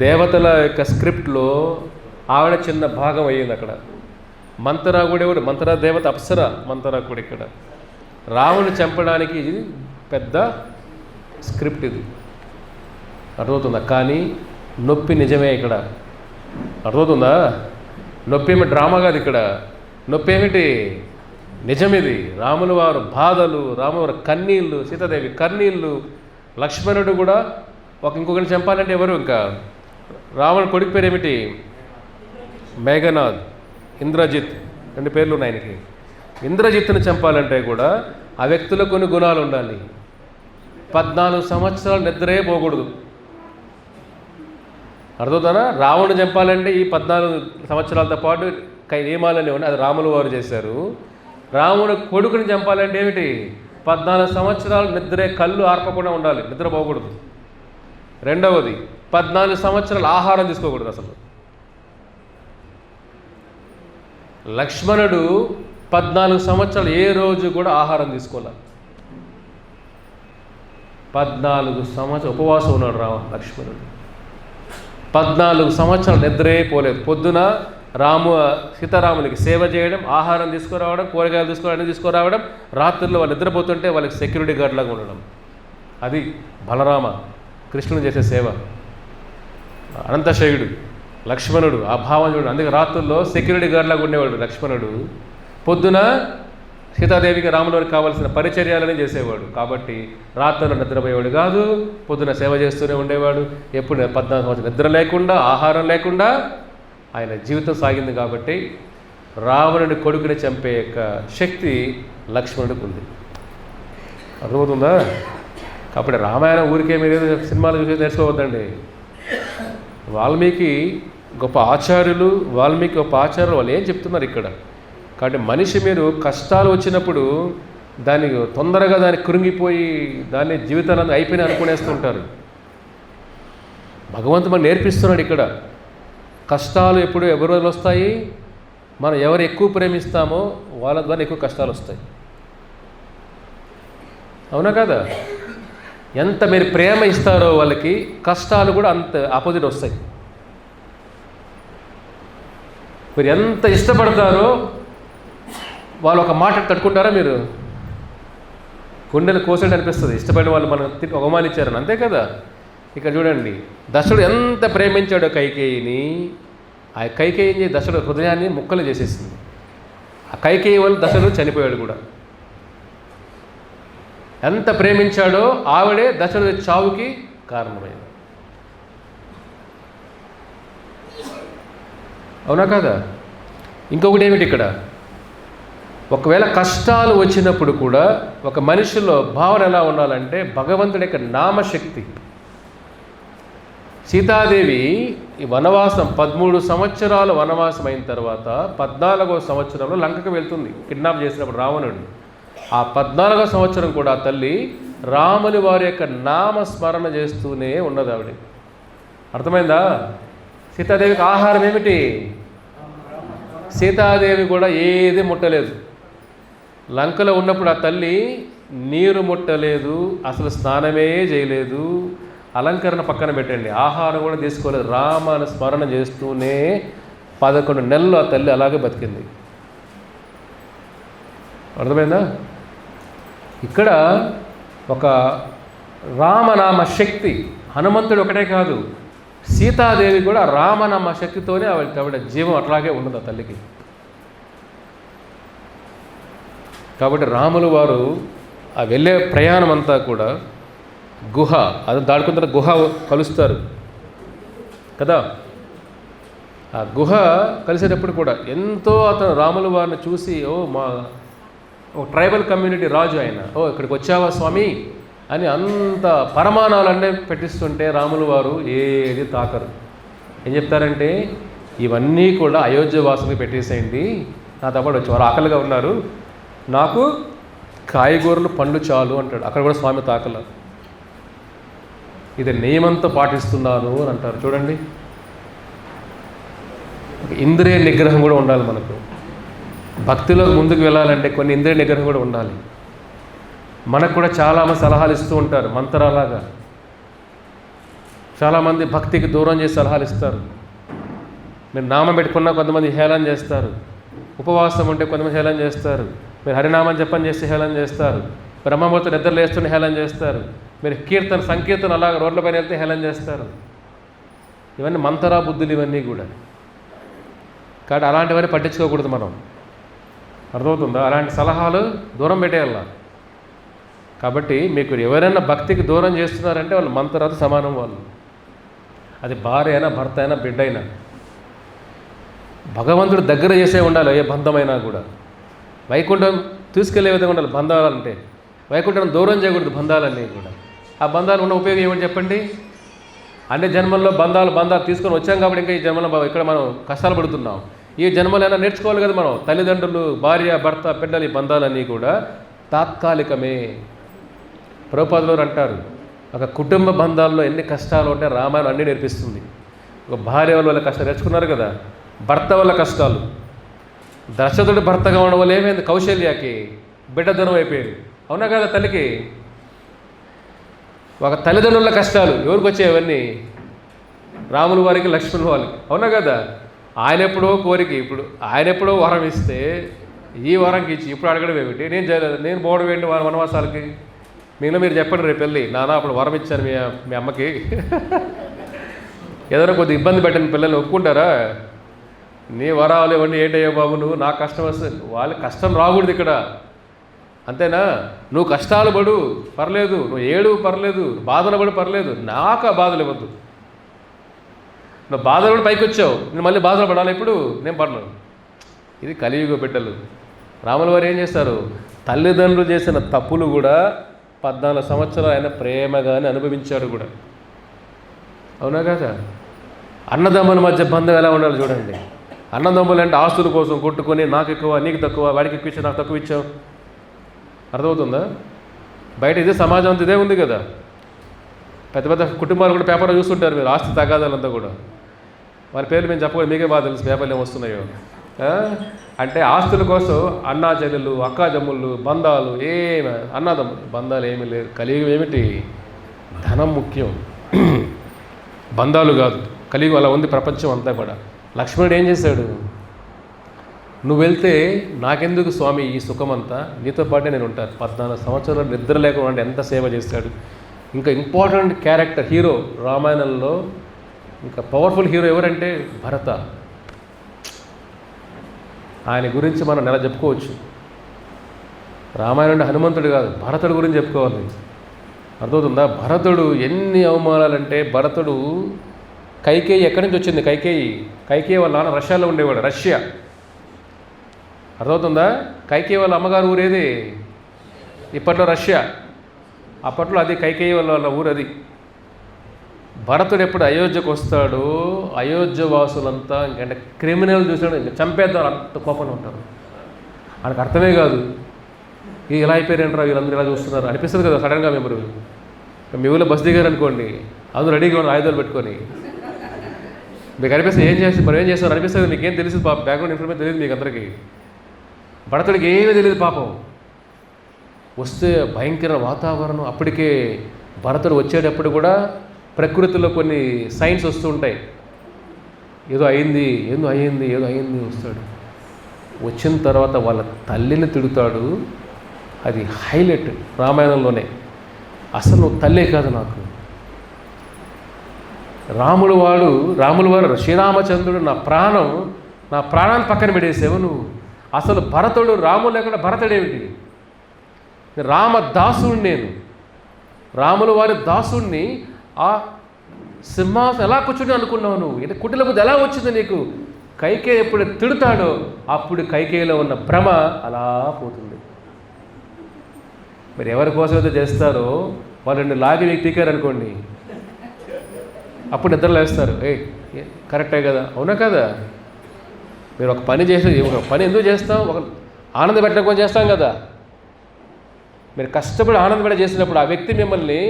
దేవతల యొక్క స్క్రిప్ట్లో ఆవిడ చిన్న భాగం అయ్యింది అక్కడ. మంతరా కూడా ఎవరు, మంతరా దేవత అప్సర, మంతరా కూడా ఇక్కడ రాముని చంపడానికి ఇది పెద్ద స్క్రిప్ట్ ఇది. అర్థమవుతుందా? కానీ నొప్పి నిజమే ఇక్కడ. అర్థమవుతుందా? నొప్పి ఏమి డ్రామా కాదు ఇక్కడ, నొప్పి ఏమిటి నిజం. ఇది రాముల వారు బాధలు, రాముల వారు కన్నీళ్ళు, సీతాదేవి కన్నీళ్ళు, లక్ష్మణుడు కూడా ఇంకొకరిని చంపాలంటే ఎవరు, ఇంకా రావణ కొడుకు పేరు ఏమిటి, మేఘనాథ్, ఇంద్రజిత్, 2 పేర్లు ఉన్నాయి ఆయనకి. ఇంద్రజిత్తును చంపాలంటే కూడా ఆ వ్యక్తిలో కొన్ని గుణాలు ఉండాలి. 14 సంవత్సరాలు నిద్రే పోకూడదు. అర్థవుతానా? రావణుని చంపాలంటే ఈ 14 సంవత్సరాలతో పాటు నియమాలన్నీ ఉన్నాయి, అది రాముల వారు చేశారు. రాముని కొడుకుని చంపాలంటే ఏమిటి, 14 సంవత్సరాలు నిద్రే, కళ్ళు ఆర్పకుండా ఉండాలి, నిద్ర పోకూడదు. రెండవది 14 సంవత్సరాలు ఆహారం తీసుకోకూడదు అసలు. లక్ష్మణుడు 14 సంవత్సరాలు ఏ రోజు కూడా ఆహారం తీసుకోలే. 14 సంవత్సరాలు ఉపవాసం ఉన్నాడు లక్ష్మణుడు. 14 సంవత్సరాలు నిద్రే పోలేదు. పొద్దున సీతారామునికి సేవ చేయడం, ఆహారం తీసుకురావడం, కూరగాయలు తీసుకురావడం, తీసుకురావడం, రాత్రుల్లో వాళ్ళు నిద్రపోతుంటే వాళ్ళకి సెక్యూరిటీ గార్డ్లాగా ఉండడం. అది బలరామ కృష్ణుడు చేసే సేవ. అనంతశయుడు లక్ష్మణుడు ఆ భావం చూడండి. అందుకే రాత్రుల్లో సెక్యూరిటీ గార్డ్లాగా ఉండేవాడు లక్ష్మణుడు. పొద్దున సీతాదేవికి రాములవారికి కావాల్సిన పరిచర్యాలని చేసేవాడు. కాబట్టి రాత్రుల్లో నిద్రపోయేవాడు కాదు, పొద్దున సేవ చేస్తూనే ఉండేవాడు. ఎప్పుడు 14 సంవత్సరాలు నిద్ర లేకుండా, ఆహారం లేకుండా ఆయన జీవితం సాగింది. కాబట్టి రావణుని కొడుకుని చంపే యొక్క శక్తి లక్ష్మణుడికి ఉంది. అర్థమవుతుందా? కాబట్టి రామాయణం ఊరికే మీరు సినిమాలు చూసి నేర్చుకోవద్దండి. వాల్మీకి గొప్ప ఆచార్యులు, వాళ్ళు ఏం చెప్తున్నారు ఇక్కడ. కాబట్టి మనిషి మీరు కష్టాలు వచ్చినప్పుడు తొందరగా దాన్ని కృంగిపోయి దాన్ని జీవితాన్ని అయిపోయినా అనుకునేస్తుంటారు. భగవంతుడు మనం నేర్పిస్తున్నాడు ఇక్కడ. కష్టాలు ఎప్పుడు ఎవరి రోజులు వస్తాయి, మనం ఎవరు ఎక్కువ ప్రేమిస్తామో వాళ్ళ ద్వారా ఎక్కువ కష్టాలు వస్తాయి. అవునా కదా? ఎంత మీరు ప్రేమ ఇస్తారో వాళ్ళకి కష్టాలు కూడా అంత ఆపోజిట్ వస్తాయి. మీరు ఎంత ఇష్టపడతారో వాళ్ళు ఒక మాట తట్టుకుంటారా? మీరు గుండెలు కోసేట అనిపిస్తుంది ఇష్టపడిన వాళ్ళు మనం అవమానించారని. అంతే కదా? ఇక్కడ చూడండి, దశరథుడు ఎంత ప్రేమించాడో కైకేయిని. ఆ కైకేయి దశరథుడు హృదయాన్ని ముక్కలు చేసేసింది. ఆ కైకేయి వల్ల దశరథుడు చనిపోయాడు కూడా. ఎంత ప్రేమించాడో ఆవిడే దశరథుడి చావుకి కారణమైంది. అవునా కదా? ఇంకొకటి ఏమిటి ఇక్కడ, ఒకవేళ కష్టాలు వచ్చినప్పుడు కూడా ఒక మనిషిలో భావన ఎలా ఉండాలంటే భగవంతుడి యొక్క నామశక్తి. సీతాదేవి ఈ వనవాసం 13 సంవత్సరాలు వనవాసం అయిన తర్వాత 14వ సంవత్సరంలో లంకకు వెళ్తుంది, కిడ్నాప్ చేసినప్పుడు రావణుడు. ఆ 14వ సంవత్సరం కూడా ఆ తల్లి రాముని వారి యొక్క నామస్మరణ చేస్తూనే ఉన్నది ఆవిడ. అర్థమైందా? సీతాదేవికి ఆహారం ఏమిటి? సీతాదేవి కూడా ఏది ముట్టలేదు. లంకలో ఉన్నప్పుడు ఆ తల్లి నీరు ముట్టలేదు, అసలు స్నానమే చేయలేదు, అలంకరణ పక్కన పెట్టండి, ఆహారం కూడా తీసుకోలేదు, రామని స్మరణ చేస్తూనే 11 నెలలు ఆ తల్లి అలాగే బతికింది. అర్థమైందా? ఇక్కడ ఒక రామనామ శక్తి, హనుమంతుడు ఒకటే కాదు, సీతాదేవి కూడా రామనామ శక్తితోనే ఆవిడ జీవం అట్లాగే ఉన్నది ఆ తల్లికి. కాబట్టి రాములు వారు ఆ వెళ్ళే ప్రయాణం అంతా కూడా గుహ, అది దాడుకుంటున్న గుహ కలుస్తారు కదా. ఆ గుహ కలిసేటప్పుడు కూడా ఎంతో అతను రాముల వారిని చూసి, మా ట్రైబల్ కమ్యూనిటీ రాజు ఆయన, ఇక్కడికి వచ్చావా స్వామి అని అంత పరమాణాలన్నీ పెట్టిస్తుంటే రాములు వారు ఏది తాకరు. ఏం చెప్తారంటే, ఇవన్నీ కూడా అయోధ్య వాసులకు పెట్టేసేయండి, నాతో పాటు వచ్చి వారు ఆకలిగా ఉన్నారు, నాకు కాయగూరలు పండ్లు చాలు అంటాడు. అక్కడ కూడా స్వామి తాకల. ఇది నియమంతో పాటిస్తున్నాను అని అంటారు. చూడండి, ఇంద్రియ నిగ్రహం కూడా ఉండాలి మనకు. భక్తిలో ముందుకు వెళ్ళాలంటే కొన్ని ఇంద్రియ నిగ్రహం కూడా ఉండాలి. మనకు కూడా చాలామంది సలహాలు ఇస్తూ ఉంటారు మంత్రాలాగా. చాలామంది భక్తికి దూరం చేసి సలహాలు ఇస్తారు. మీరు నామం పెట్టుకున్నా కొంతమంది హేళన చేస్తారు, ఉపవాసం ఉంటే కొంతమంది హేళన చేస్తారు, మీరు హరినామం జపం చేస్తే హేళన చేస్తారు, బ్రహ్మముహూర్తం నిద్రలు వేస్తుంటే హేళన చేస్తారు, మీరు సంకీర్తన అలాగ రోడ్ల పైన వెళ్తే హేళన చేస్తారు. ఇవన్నీ మంతరా బుద్ధులు ఇవన్నీ కూడా. కాబట్టి అలాంటివన్నీ పట్టించుకోకూడదు మనం. అర్థమవుతుందా? అలాంటి సలహాలు దూరం పెట్టేయాల. కాబట్టి మీకు ఎవరైనా భక్తికి దూరం చేస్తున్నారంటే వాళ్ళు మంతరాతో సమానం. వాళ్ళు అది భార్య అయినా భర్త అయినా బిడ్డ అయినా భగవంతుడు దగ్గర చేసే ఉండాలి. ఏ బంధమైనా కూడా వైకుంఠం తీసుకెళ్లే విధంగా ఉండాలి. బంధాలంటే వైకుంఠం దూరం చేయకూడదు. బంధాలన్నీ కూడా ఆ బంధాలు ఉన్న ఉపయోగం ఏమని చెప్పండి? అన్ని జన్మల్లో బంధాలు తీసుకొని వచ్చాం కాబట్టి ఇంకా ఈ జన్మలో ఇక్కడ మనం కష్టాలు పడుతున్నాం. ఈ జన్మలైనా నేర్చుకోవాలి కదా మనం. తల్లిదండ్రులు, భార్య, భర్త, బిడ్డలు, ఈ బంధాలన్నీ కూడా తాత్కాలికమే. ప్రభుపాదులు అంటారు, ఒక కుటుంబ బంధాల్లో ఎన్ని కష్టాలు ఉంటే రామాయణం అన్నీ నేర్పిస్తుంది. ఒక భార్య వల్ల కష్టాలు నేర్చుకున్నారు కదా, భర్త వల్ల కష్టాలు. దశరథుడు భర్తగా ఉండడం వల్ల ఏమైంది? కౌశల్యకి బిడ్డ ధనం అయిపోయింది. అవునా కదా? తల్లికి ఒక తల్లిదండ్రుల కష్టాలు ఎవరికి వచ్చాయి? అవన్నీ రాముల వారికి, లక్ష్మణుల వారికి. అవునా కదా? ఆయన ఎప్పుడో కోరిక, ఇప్పుడు ఆయన ఎప్పుడో వరం ఇస్తే ఈ వరంకి ఇచ్చి ఇప్పుడు అడగడం ఏమిటి? నేను పోవడం ఏంటి వనవాసాలకి? మీలో మీరు చెప్పండి రేపు వెళ్ళి, నాన్న అప్పుడు వరం ఇచ్చాను మీ అమ్మకి, ఏదైనా కొద్దిగా ఇబ్బంది పెట్టిన పిల్లల్ని ఒప్పుకుంటారా? నీ వరాలు ఇవన్నీ ఏంటయ్యా బాబు, నువ్వు నాకు కష్టం వస్తే వాళ్ళకి కష్టం రాకూడదు ఇక్కడ, అంతేనా? నువ్వు కష్టాలు పడు పర్లేదు, నువ్వు ఏడు పర్లేదు, బాధలు పడు పర్లేదు, నాకు ఆ బాధలు ఇవ్వద్దు. నువ్వు బాధలు కూడా పైకి వచ్చావు, నేను మళ్ళీ బాధలు పడాలి ఇప్పుడు? నేను పడను. ఇది కలియుగ బిడ్డలు. రాముల వారు ఏం చేస్తారు? తల్లిదండ్రులు చేసిన తప్పులు కూడా 14 సంవత్సరాలు ఆయన ప్రేమగానే అనుభవించాడు కూడా. అవునా కదా? అన్నదమ్ముల మధ్య బంధం ఎలా ఉండాలి చూడండి. అన్నదమ్ములు అంటే ఆస్తుల కోసం కొట్టుకొని, నాకు ఎక్కువ నీకు తక్కువ, వాడికి ఎక్కువ ఇచ్చావు నాకు తక్కువ ఇచ్చావు. అర్థమవుతుందా? బయట ఇదే సమాజం అంతా ఇదే ఉంది కదా. పెద్ద పెద్ద కుటుంబాలు కూడా పేపర్లో చూస్తుంటారు మీరు, ఆస్తి తగాదాలంతా కూడా. వారి పేర్లు మేము చెప్పకూడదు, మీకే బాగా తెలుసు పేపర్లు ఏమి వస్తున్నాయో. అంటే ఆస్తుల కోసం అన్నా చెల్లెళ్ళు, అక్కాజమ్ముళ్ళు, బంధాలు ఏమి, అన్నదమ్ములు బంధాలు ఏమీ లేవు. కలియుగం ఏమిటి? ధనం ముఖ్యం, బంధాలు కాదు. కలియుగం అలా ఉంది ప్రపంచం అంతా కూడా. లక్ష్మణుడు ఏం చేశాడు? నువ్వు వెళ్తే నాకెందుకు స్వామి ఈ సుఖమంతా, నీతో పాటే నేను ఉంటాను. 14 సంవత్సరాలు నిద్ర లేకుండా ఎంత సేవ చేశాడు. ఇంకా ఇంపార్టెంట్ క్యారెక్టర్, హీరో రామాయణంలో ఇంకా పవర్ఫుల్ హీరో ఎవరంటే భరత. ఆయన గురించి మనం నెల చెప్పుకోవచ్చు. రామాయణం అంటే హనుమంతుడు కాదు, భరతుడు గురించి చెప్పుకోవాలి. అర్థమవుతుందా? భరతుడు ఎన్ని అవమానాలంటే, భరతుడు కైకేయి ఎక్కడి నుంచి వచ్చింది? కైకేయి వాళ్ళ నాన్న రష్యాలో ఉండేవాడు, రష్యా. అర్థమవుతుందా? కైకేయి వాళ్ళ అమ్మగారు ఊరేది ఇప్పట్లో రష్యా, అప్పట్లో అది కైకేయి వాళ్ళ ఊరు అది. భరతుడు ఎప్పుడు అయోధ్యకు వస్తాడో అయోధ్య వాసులంతా ఇంకంటే క్రిమినల్ చూసాడు, ఇంకా చంపేద్దాం అంత కోపంగా ఉంటారు. ఆయనకు అర్థమే కాదు, ఇలా అయిపోయారంటారా వీళ్ళందరూ ఇలా చూస్తున్నారు అనిపిస్తుంది కదా సడన్గా. మీ ఊళ్ళో బస్ దిగారు అనుకోండి, అందరూ రెడీగా ఉన్నారు ఆయుధాలు పెట్టుకొని. మీకు అనిపిస్తుంది ఏం చేస్తారు, మరి ఏం చేస్తారు అనిపిస్తుంది. మీకేం తెలియదు పాపం, బ్యాక్గ్రౌండ్ ఇన్ఫర్మేషన్ తెలియదు మీకు అందరికీ. భరతుడికి ఏమీ తెలియదు పాపం. వస్తే భయంకర వాతావరణం. అప్పటికే భరతుడు వచ్చేటప్పుడు కూడా ప్రకృతిలో కొన్ని సైన్స్ వస్తూ ఉంటాయి. ఏదో అయింది వస్తాడు. వచ్చిన తర్వాత వాళ్ళ తల్లిని తిడుతాడు. అది హైలైట్ రామాయణంలోనే. అసలు నువ్వు తల్లే కాదు నాకు. రాములు వారు శ్రీరామచంద్రుడు నా ప్రాణాన్ని పక్కన పెట్టేసేవు నువ్వు. అసలు భరతుడు రాములు లేకుండా భరతుడేమిటి? రామదాసుడిని నేను, రాముల వారి దాసుడిని. ఆ సింహాసనం ఎలా కూర్చుని అనుకున్నావు నువ్వు? ఇది కుటిల బుద్ధి ఎలా వచ్చింది నీకు? కైకేయి ఎప్పుడు తిడతాడో అప్పుడు కైకేయిలో ఉన్న భ్రమ అలా పోతుంది. మరి ఎవరి కోసం అయితే చేస్తారో వాళ్ళు లాగి వ్యక్తీకారు అనుకోండి, అప్పుడు నిద్రలు వేస్తారు. కరెక్టే కదా, అవునా కదా? మీరు ఒక పని ఎందుకు చేస్తాం? ఒక ఆనంద పెట్టడం కోసం చేస్తాం కదా. మీరు కష్టపడి ఆనందపడి చేసినప్పుడు ఆ వ్యక్తి మిమ్మల్ని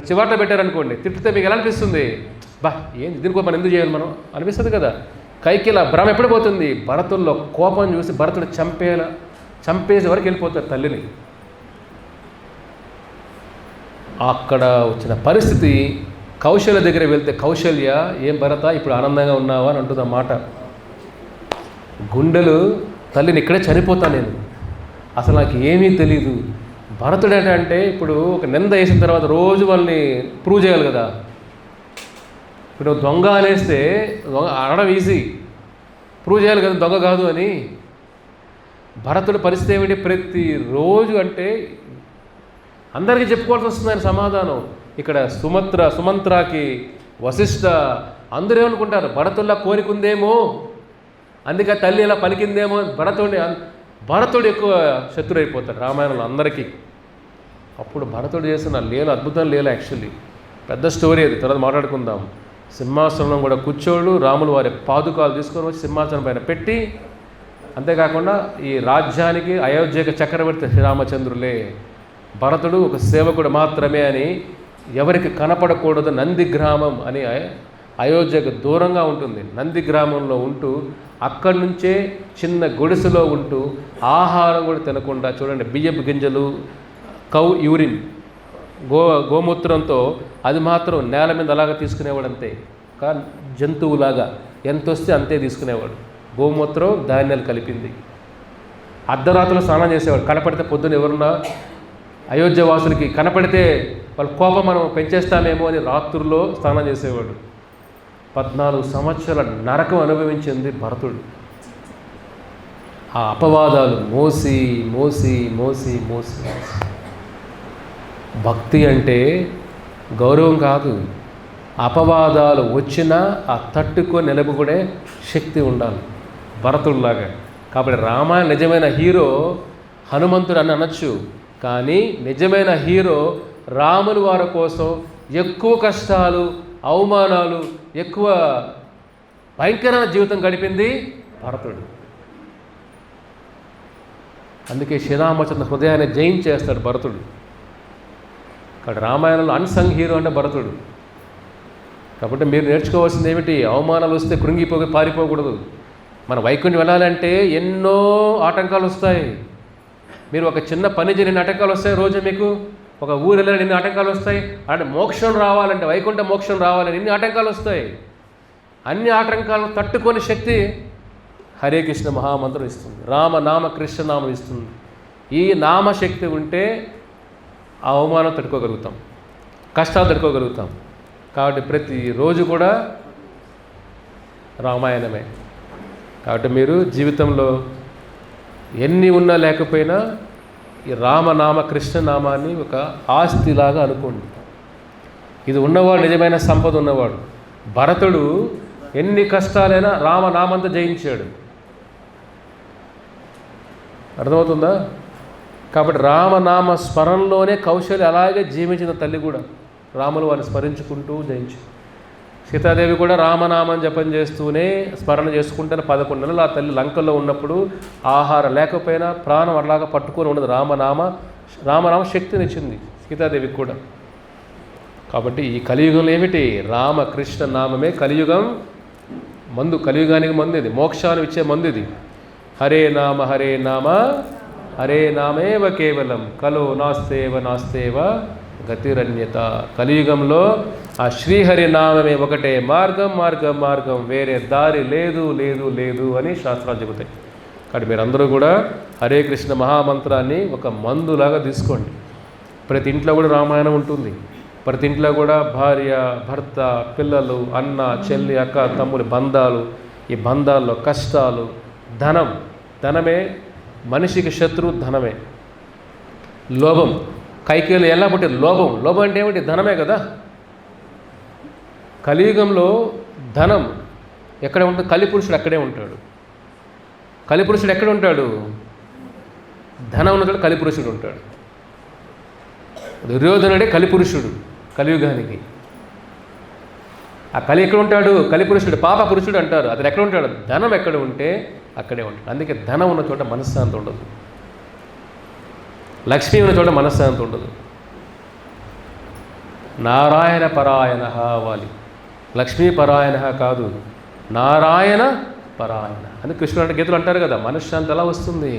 చివాట్లో పెట్టారనుకోండి, తిట్టితే మీకు ఎలా అనిపిస్తుంది? దీనికోసం మనం ఎందుకు చేయాలి మనం అనిపిస్తుంది కదా. కైకేయిల భ్రమ ఎప్పుడు పోతుంది? భరతుల్లో కోపం చూసి భరతుడు చంపేసే వరకు వెళ్ళిపోతారు తల్లిని. అక్కడ వచ్చిన పరిస్థితి కౌశల్య దగ్గర వెళ్తే, కౌశల్య ఏం భరత ఇప్పుడు ఆనందంగా ఉన్నావా అని అంటుంది. ఆ మాట గుండెలు తల్లిని ఇక్కడే చనిపోతా నేను, అసలు నాకు ఏమీ తెలీదు. భరతుడు అంటే ఇప్పుడు ఒక నింద వేసిన తర్వాత రోజు వాళ్ళని ప్రూవ్ చేయాలి కదా. ఇప్పుడు దొంగ అనేస్తే అనడం ఈజీ, ప్రూవ్ చేయాలి కదా దొంగ కాదు అని. భరతుడి పరిస్థితి ఏమిటి? ప్రతిరోజు అంటే అందరికీ చెప్పుకోవాల్సి వస్తుంది ఆయన సమాధానం. ఇక్కడ సుమంత్రాకి వశిష్ఠ అందరూ ఏమనుకుంటారు? భరతుల్లా కోరికుందేమో, అందుకే తల్లి ఇలా పలికిందేమో. భరతుడు ఎక్కువ శత్రు అయిపోతాడు రామాయణంలో అందరికీ. అప్పుడు భరతుడు చేసిన లీల అద్భుతం లీల. యాక్చువల్లీ పెద్ద స్టోరీ అది, తర్వాత మాట్లాడుకుందాం. సింహాసనం కూడా కూర్చోడు, రాములు వారి పాదుకాలు తీసుకొని వచ్చి సింహాసనం పైన పెట్టి, అంతేకాకుండా ఈ రాజ్యానికి అయోధ్యకు చక్రవర్తి శ్రీరామచంద్రులే, భరతుడు ఒక సేవకుడు మాత్రమే అని ఎవరికి కనపడకూడదు. నంది గ్రామం అని అయోధ్యకు దూరంగా ఉంటుంది. నంది గ్రామంలో ఉంటూ అక్కడి నుంచే చిన్న గుడిసెలో ఉంటూ ఆహారం కూడా తినకుండా, చూడండి, బియ్యపు గింజలు, యూరిన్, గోమూత్రంతో అది మాత్రం నేల మీద అలాగా తీసుకునేవాడు. అంతే, జంతువులాగా ఎంత వస్తే అంతే తీసుకునేవాడు. గోమూత్రం ధాన్యాలు కలిపింది. అర్ధరాత్రులు స్నానం చేసేవాడు. కనపడితే పొద్దున ఎవరున్నా అయోధ్య వాసులకి కనపడితే వాళ్ళ కోపం మనం పెంచేస్తామేమో అని రాత్రుల్లో స్నానం చేసేవాడు. 14 సంవత్సరాల నరకం అనుభవించింది భరతుడు. ఆ అపవాదాలు మోసి మోసి మోసి మోసి. భక్తి అంటే గౌరవం కాదు, అపవాదాలు వచ్చినా ఆ తట్టుకొని నిలబడే శక్తి ఉండాలి భరతుడిలాగా. కాబట్టి రామాయణ నిజమైన హీరో హనుమంతుడు అని అనొచ్చు, కానీ నిజమైన హీరో రాములు వారి కోసం ఎక్కువ కష్టాలు, అవమానాలు, ఎక్కువ భయంకరమైన జీవితం గడిపింది భరతుడు. అందుకే శ్రీరామచంద్ర హృదయాన్ని జయించేస్తాడు భరతుడు. ఇక్కడ రామాయణంలో అన్సంగ్ హీరో అంటే భరతుడు. కాబట్టి మీరు నేర్చుకోవాల్సింది ఏమిటి? అవమానాలు వస్తే కృంగిపోయి పారిపోకూడదు. మన వైకుంఠం వెళ్ళాలంటే ఎన్నో ఆటంకాలు వస్తాయి. మీరు ఒక చిన్న పని చేయని ఎన్ని ఆటంకాలు వస్తాయి రోజు. మీకు ఒక ఊరు వెళ్ళాలని ఎన్ని ఆటంకాలు వస్తాయి. అంటే మోక్షం రావాలంటే, వైకుంఠ మోక్షం రావాలని ఎన్ని ఆటంకాలు వస్తాయి. అన్ని ఆటంకాలను తట్టుకొని శక్తి హరే కృష్ణ మహామంత్రం ఇస్తుంది, రామనామ కృష్ణనామం ఇస్తుంది. ఈ నామశక్తి ఉంటే ఆ అవమానం తట్టుకోగలుగుతాం, కష్టాలు తట్టుకోగలుగుతాం. కాబట్టి ప్రతిరోజు కూడా రామాయణమే. కాబట్టి మీరు జీవితంలో ఎన్ని ఉన్నా లేకపోయినా ఈ రామనామ కృష్ణనామాన్ని ఒక ఆస్తిలాగా అనుకోండి. ఇది ఉన్నవాడు నిజమైన సంపద ఉన్నవాడు. భరతుడు ఎన్ని కష్టాలైనా రామనామంతా జయించాడు. అర్థమవుతుందా? కాబట్టి రామనామ స్మరణలోనే కౌశల్య అలాగే జీవించిన తల్లి కూడా రాములు వారిని స్మరించుకుంటూ జయించి, సీతాదేవి కూడా రామనామం జపం చేస్తూనే స్మరణ చేసుకుంటేనే 11 నెలలు ఆ తల్లి లంకల్లో ఉన్నప్పుడు ఆహారం లేకపోయినా ప్రాణం అలాగా పట్టుకొని ఉండదు. రామనామ శక్తినిచ్చింది సీతాదేవికి కూడా. కాబట్టి ఈ కలియుగంలో ఏమిటి? రామకృష్ణ నామమే కలియుగం మందు. కలియుగానికి మందు ఇది, మోక్షాన్ని ఇచ్చే మందు ఇది. హరే నామ హరే నామేవ కేవలం కలో నాస్తేవ నాస్తేవ గతిరన్యత. కలియుగంలో ఆ శ్రీహరి నామమే ఒకటే మార్గం, మార్గం, మార్గం, వేరే దారి లేదు లేదు లేదు అని శాస్త్రాలు చెబుతాయి. కాబట్టి మీరందరూ కూడా హరే కృష్ణ మహామంత్రాన్ని ఒక మందులాగా తీసుకోండి. ప్రతి ఇంట్లో కూడా రామాయణం ఉంటుంది. ప్రతి ఇంట్లో కూడా భార్య, భర్త, పిల్లలు, అన్న, చెల్లి, అక్క, తమ్ముడి బంధాలు, ఈ బంధాల్లో కష్టాలు, ధనమే మనిషికి శత్రువు, ధనమే. లోభం, కైకేలు ఎలా పుట్టింది? లోభం అంటే ఏమిటి? ధనమే కదా. కలియుగంలో ధనం ఎక్కడ ఉంటుంది? కలిపురుషుడు అక్కడే ఉంటాడు. కలిపురుషుడు ఎక్కడ ఉంటాడు? ధనం ఉన్నవాడు కలిపురుషుడు ఉంటాడు. దుర్యోధనుడే కలిపురుషుడు కలియుగానికి. ఆ కలి ఎక్కడ ఉంటాడు? కలిపురుషుడు, పాప పురుషుడు అంటారు. అతను ఎక్కడ ఉంటాడు? ధనం ఎక్కడ ఉంటే అక్కడే ఉంటాడు. అందుకే ధనం ఉన్న చోట మనశ్శాంతి ఉండదు, లక్ష్మీ ఉన్న చోట మనశ్శాంతి ఉండదు. నారాయణ పరాయణ అవ్వాలి, లక్ష్మీ పరాయణ కాదు, నారాయణ పరాయణ అని కృష్ణుడు అంటే గీతలు అంటారు కదా. మనశ్శాంతి ఎలా వస్తుంది?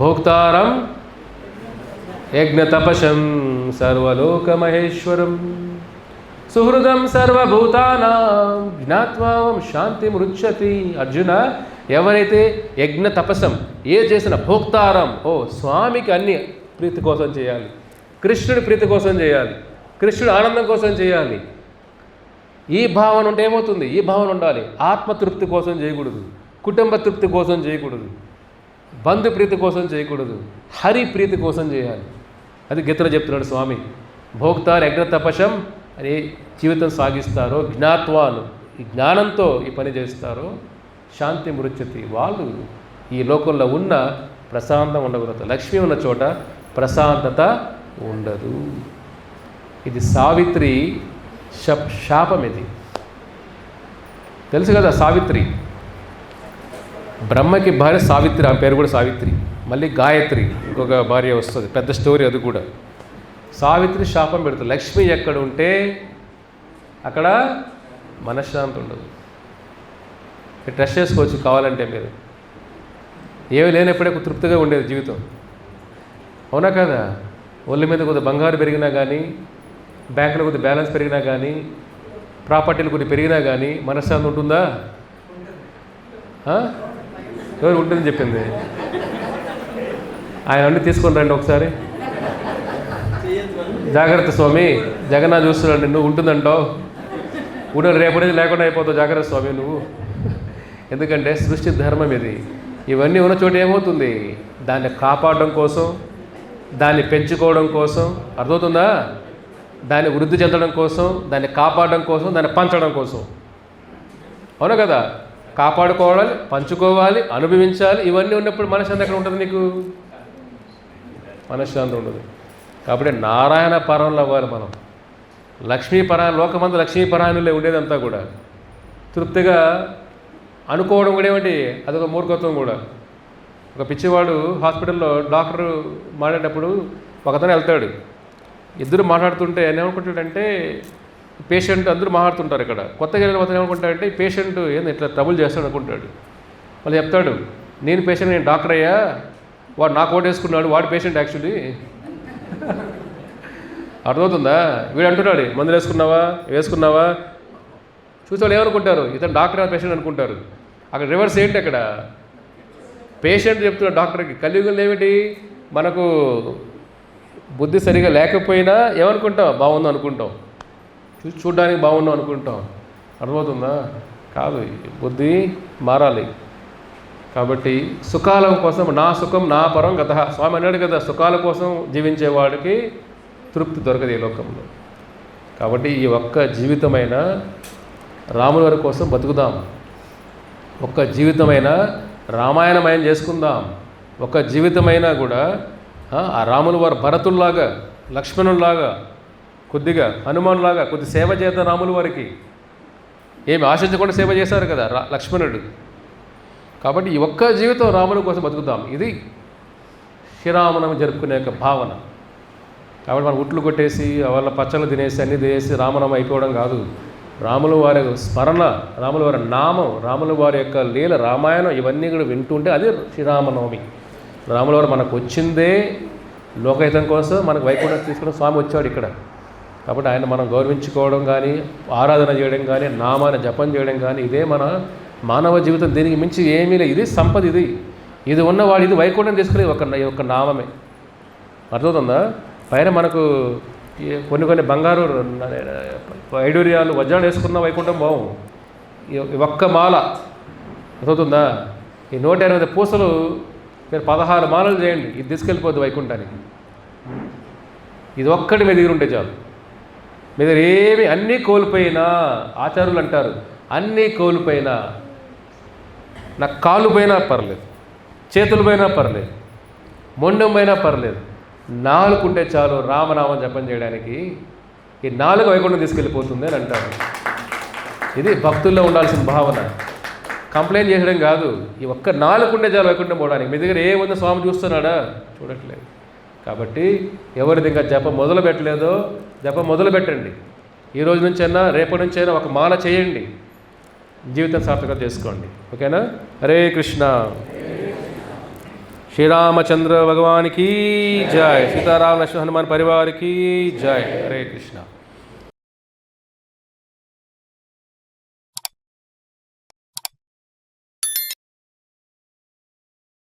భోక్తారం యజ్ఞ తపశం సర్వలోక మహేశ్వరం సుహృదం సర్వభూతానాం జ్ఞాత్వాం శాంతి మృచ్చతి. అర్జున, ఎవరైతే యజ్ఞ తపస్సం చేసిన భోక్తారం, స్వామికి అన్ని ప్రీతి కోసం చేయాలి, కృష్ణుడి ప్రీతి కోసం చేయాలి, కృష్ణుడి ఆనందం కోసం చేయాలి. ఈ భావన ఉంటే ఏమవుతుంది? ఈ భావన ఉండాలి. ఆత్మతృప్తి కోసం చేయకూడదు, కుటుంబ తృప్తి కోసం చేయకూడదు, బంధు ప్రీతి కోసం చేయకూడదు, హరి ప్రీతి కోసం చేయాలి. అది గీతలో చెప్తున్నాడు స్వామి. భోక్తారు యజ్ఞ తపశం అని జీవితం సాగిస్తారో, జ్ఞాత్వాలు ఈ జ్ఞానంతో ఈ పని చేస్తారో శాంతి మృచ్చతి, వాళ్ళు ఈ లోకంలో ఉన్న ప్రశాంతం ఉండకూడదు. లక్ష్మి ఉన్న చోట ప్రశాంతత ఉండదు. ఇది సావిత్రి శాపం. ఇది తెలుసు కదా. సావిత్రి, బ్రహ్మకి భార్య సావిత్రి, ఆ పేరు కూడా సావిత్రి. మళ్ళీ గాయత్రి ఇంకొక భార్య వస్తుంది, పెద్ద స్టోరీ అది కూడా. సావిత్రి శాపం పెడుతుంది. లక్ష్మి ఎక్కడ ఉంటే అక్కడ మనశ్శాంతి ఉండదు. ట్రస్ట్ చేసుకోవచ్చు కావాలంటే మీరు. ఏమి లేనప్పుడే తృప్తిగా ఉండేది జీవితం, అవునా కదా. ఒళ్ళ మీద కొద్దిగా బంగారు పెరిగినా కానీ, బ్యాంకులో కొద్దిగా బ్యాలెన్స్ పెరిగినా కానీ, ప్రాపర్టీలు కొద్దిగా పెరిగినా కానీ మనశ్శాంతి ఉంటుందా? ఎవరు ఉంటుందని చెప్పింది? ఆయన అన్నీ తీసుకొని రండి ఒకసారి. జాగ్రత్త స్వామి, జగన్నాథ్ చూస్తున్నాడు నిన్ను, ఉంటుందంటావు, ఉండదు, రేపటి లేకుండా అయిపోతావు, జాగ్రత్త స్వామి నువ్వు. ఎందుకంటే సృష్టి ధర్మం ఇది. ఇవన్నీ ఉన్న చోట ఏమవుతుంది? దాన్ని కాపాడడం కోసం, దాన్ని పెంచుకోవడం కోసం, అర్థమవుతుందా? దాన్ని వృద్ధి చెందడం కోసం, దాన్ని కాపాడడం కోసం, దాన్ని పంచడం కోసం, అవునా కదా. కాపాడుకోవాలి, పంచుకోవాలి, అనుభవించాలి. ఇవన్నీ ఉన్నప్పుడు మనశ్శాంతి ఎక్కడ ఉంటుంది? నీకు మనశ్శాంతి ఉండదు. కాబట్టి నారాయణ పరంలో అవ్వాలి మనం. లక్ష్మీపరాయణ, లోకమందు లక్ష్మీపరాయణులే ఉండేదంతా కూడా. తృప్తిగా అనుకోవడం కూడా ఏమిటి? అదొక మూర్ఖత్వం కూడా. ఒక పిచ్చివాడు హాస్పిటల్లో డాక్టర్ మాట్లాడేటప్పుడు ఒకతను వెళ్తాడు, ఇద్దరు మాట్లాడుతుంటే ఆయన ఏమనుకుంటాడంటే, పేషెంట్ అందరూ మాట్లాడుతుంటారు ఇక్కడ, కొత్తగా వెళ్ళిన అతను ఏమనుకుంటాడంటే ఈ పేషెంట్ ఏంది ఇట్లా ట్రబుల్ చేస్తాడు అనుకుంటాడు. మళ్ళీ చెప్తాడు, నేను పేషెంట్, నేను డాక్టర్ అయ్యా, వాడు నాకు ఓటు వేసుకున్నాడు, వాడు పేషెంట్ యాక్చువల్లీ. అర్థమవుతుందా? వీడు అంటున్నాడు, మందులు వేసుకున్నావా చూసేవాళ్ళు ఏమనుకుంటారు? ఇతను డాక్టర్ పేషెంట్ అనుకుంటారు. అక్కడ రివర్స్ ఏంటి? అక్కడ పేషెంట్ చెప్తున్న డాక్టర్కి. కలియుగంలో ఏమిటి? మనకు బుద్ధి సరిగా లేకపోయినా ఏమనుకుంటాం? బాగుందో అనుకుంటాం, చూడడానికి బాగుందో అనుకుంటాం. అర్థమవుతుందా? కాదు, బుద్ధి మారాలి. కాబట్టి సుఖాల కోసం, నా సుఖం నా పరం గత, స్వామి అన్నాడు కదా, సుఖాల కోసం జీవించేవాడికి తృప్తి దొరకదు ఈ లోకంలో. కాబట్టి ఈ ఒక్క జీవితమైన రాముల వారి కోసం బతుకుదాం, ఒక్క జీవితమైన రామాయణమయం చేసుకుందాం, ఒక్క జీవితమైనా కూడా ఆ రాముల వారు భరతుల్లాగా, లక్ష్మణుల్లాగా, కొద్దిగా హనుమానులాగా కొద్ది సేవ చేద్దాం. రాముల వారికి ఏమి ఆశించకుండా సేవ చేశారు కదా లక్ష్మణుడు. కాబట్టి ఈ ఒక్క జీవితం రాముల కోసం బతుకుతాం. ఇది శ్రీరామనవమి జరుపుకునే యొక్క భావన. కాబట్టి మనం ఉట్లు కొట్టేసి వాళ్ళ పచ్చళ్ళు తినేసి అన్నీ తినేసి రామనవమి అయిపోవడం కాదు. రాముల వారి స్మరణ, రాముల వారి నామం, రాముల వారి యొక్క లీల, రామాయణం ఇవన్నీ కూడా వింటుంటే అది శ్రీరామనవమి. రాముల వారు మనకు వచ్చిందే లోకహితం కోసం, మనకు వైకుంఠం తీసుకుని స్వామి వచ్చాడు ఇక్కడ. కాబట్టి ఆయన మనం గౌరవించుకోవడం కానీ, ఆరాధన చేయడం కానీ, నామాన్ని జపం చేయడం కానీ, ఇదే మన మానవ జీవితం. దీనికి మించి ఏమీ లేదు. ఇది సంపద. ఇది ఉన్నవాడు ఇది వైకుంఠం తీసుకుని ఒక నామమే. అర్థమవుతుందా? పైన మనకు కొన్ని బంగారు వైడూర్యాలు వజ్రాలు వేసుకున్న వైకుంఠం బావు. ఒక్క మాల అర్థమవుతుందా? ఈ 108 పూసలు మీరు 16 మాలలు చేయండి, ఇది తీసుకెళ్ళిపోద్ది వైకుంఠానికి. ఇది ఒక్కటి మీ దగ్గర ఉంటే చాలు. మీ దగ్గర ఏమి అన్నీ కోల్పోయినా, ఆచార్యులు అంటారు, అన్నీ కోల్పోయినా, నాకు కాళ్ళు పోయినా పర్లేదు, చేతులు పోయినా పర్లేదు, మొండం పోయినా పర్లేదు, 4 ఉంటే చాలు రామనామం జపం చేయడానికి. ఈ 4 వైకుంఠం తీసుకెళ్ళిపోతుంది అని అంటారు. ఇది భక్తుల్లో ఉండాల్సిన భావన. కంప్లైంట్ చేయడం కాదు. ఈ ఒక్క 4 ఉంటే చాలు వైకుంఠం పోవడానికి. మీ దగ్గర ఏముందో స్వామి చూస్తున్నాడా? చూడట్లేదు. కాబట్టి ఎవరిది ఇంకా జపం మొదలు పెట్టలేదో జపం మొదలు పెట్టండి. ఈ రోజు నుంచైనా రేపటి నుంచైనా ఒక మాల చేయండి, జీవితం సార్థకత చేసుకోండి. ఓకేనా? హరే కృష్ణ. శ్రీరామచంద్ర భగవానికి జై. సీతారామ లక్ష్మణ హనుమాన్ పరివారికి జై. హరే కృష్ణ.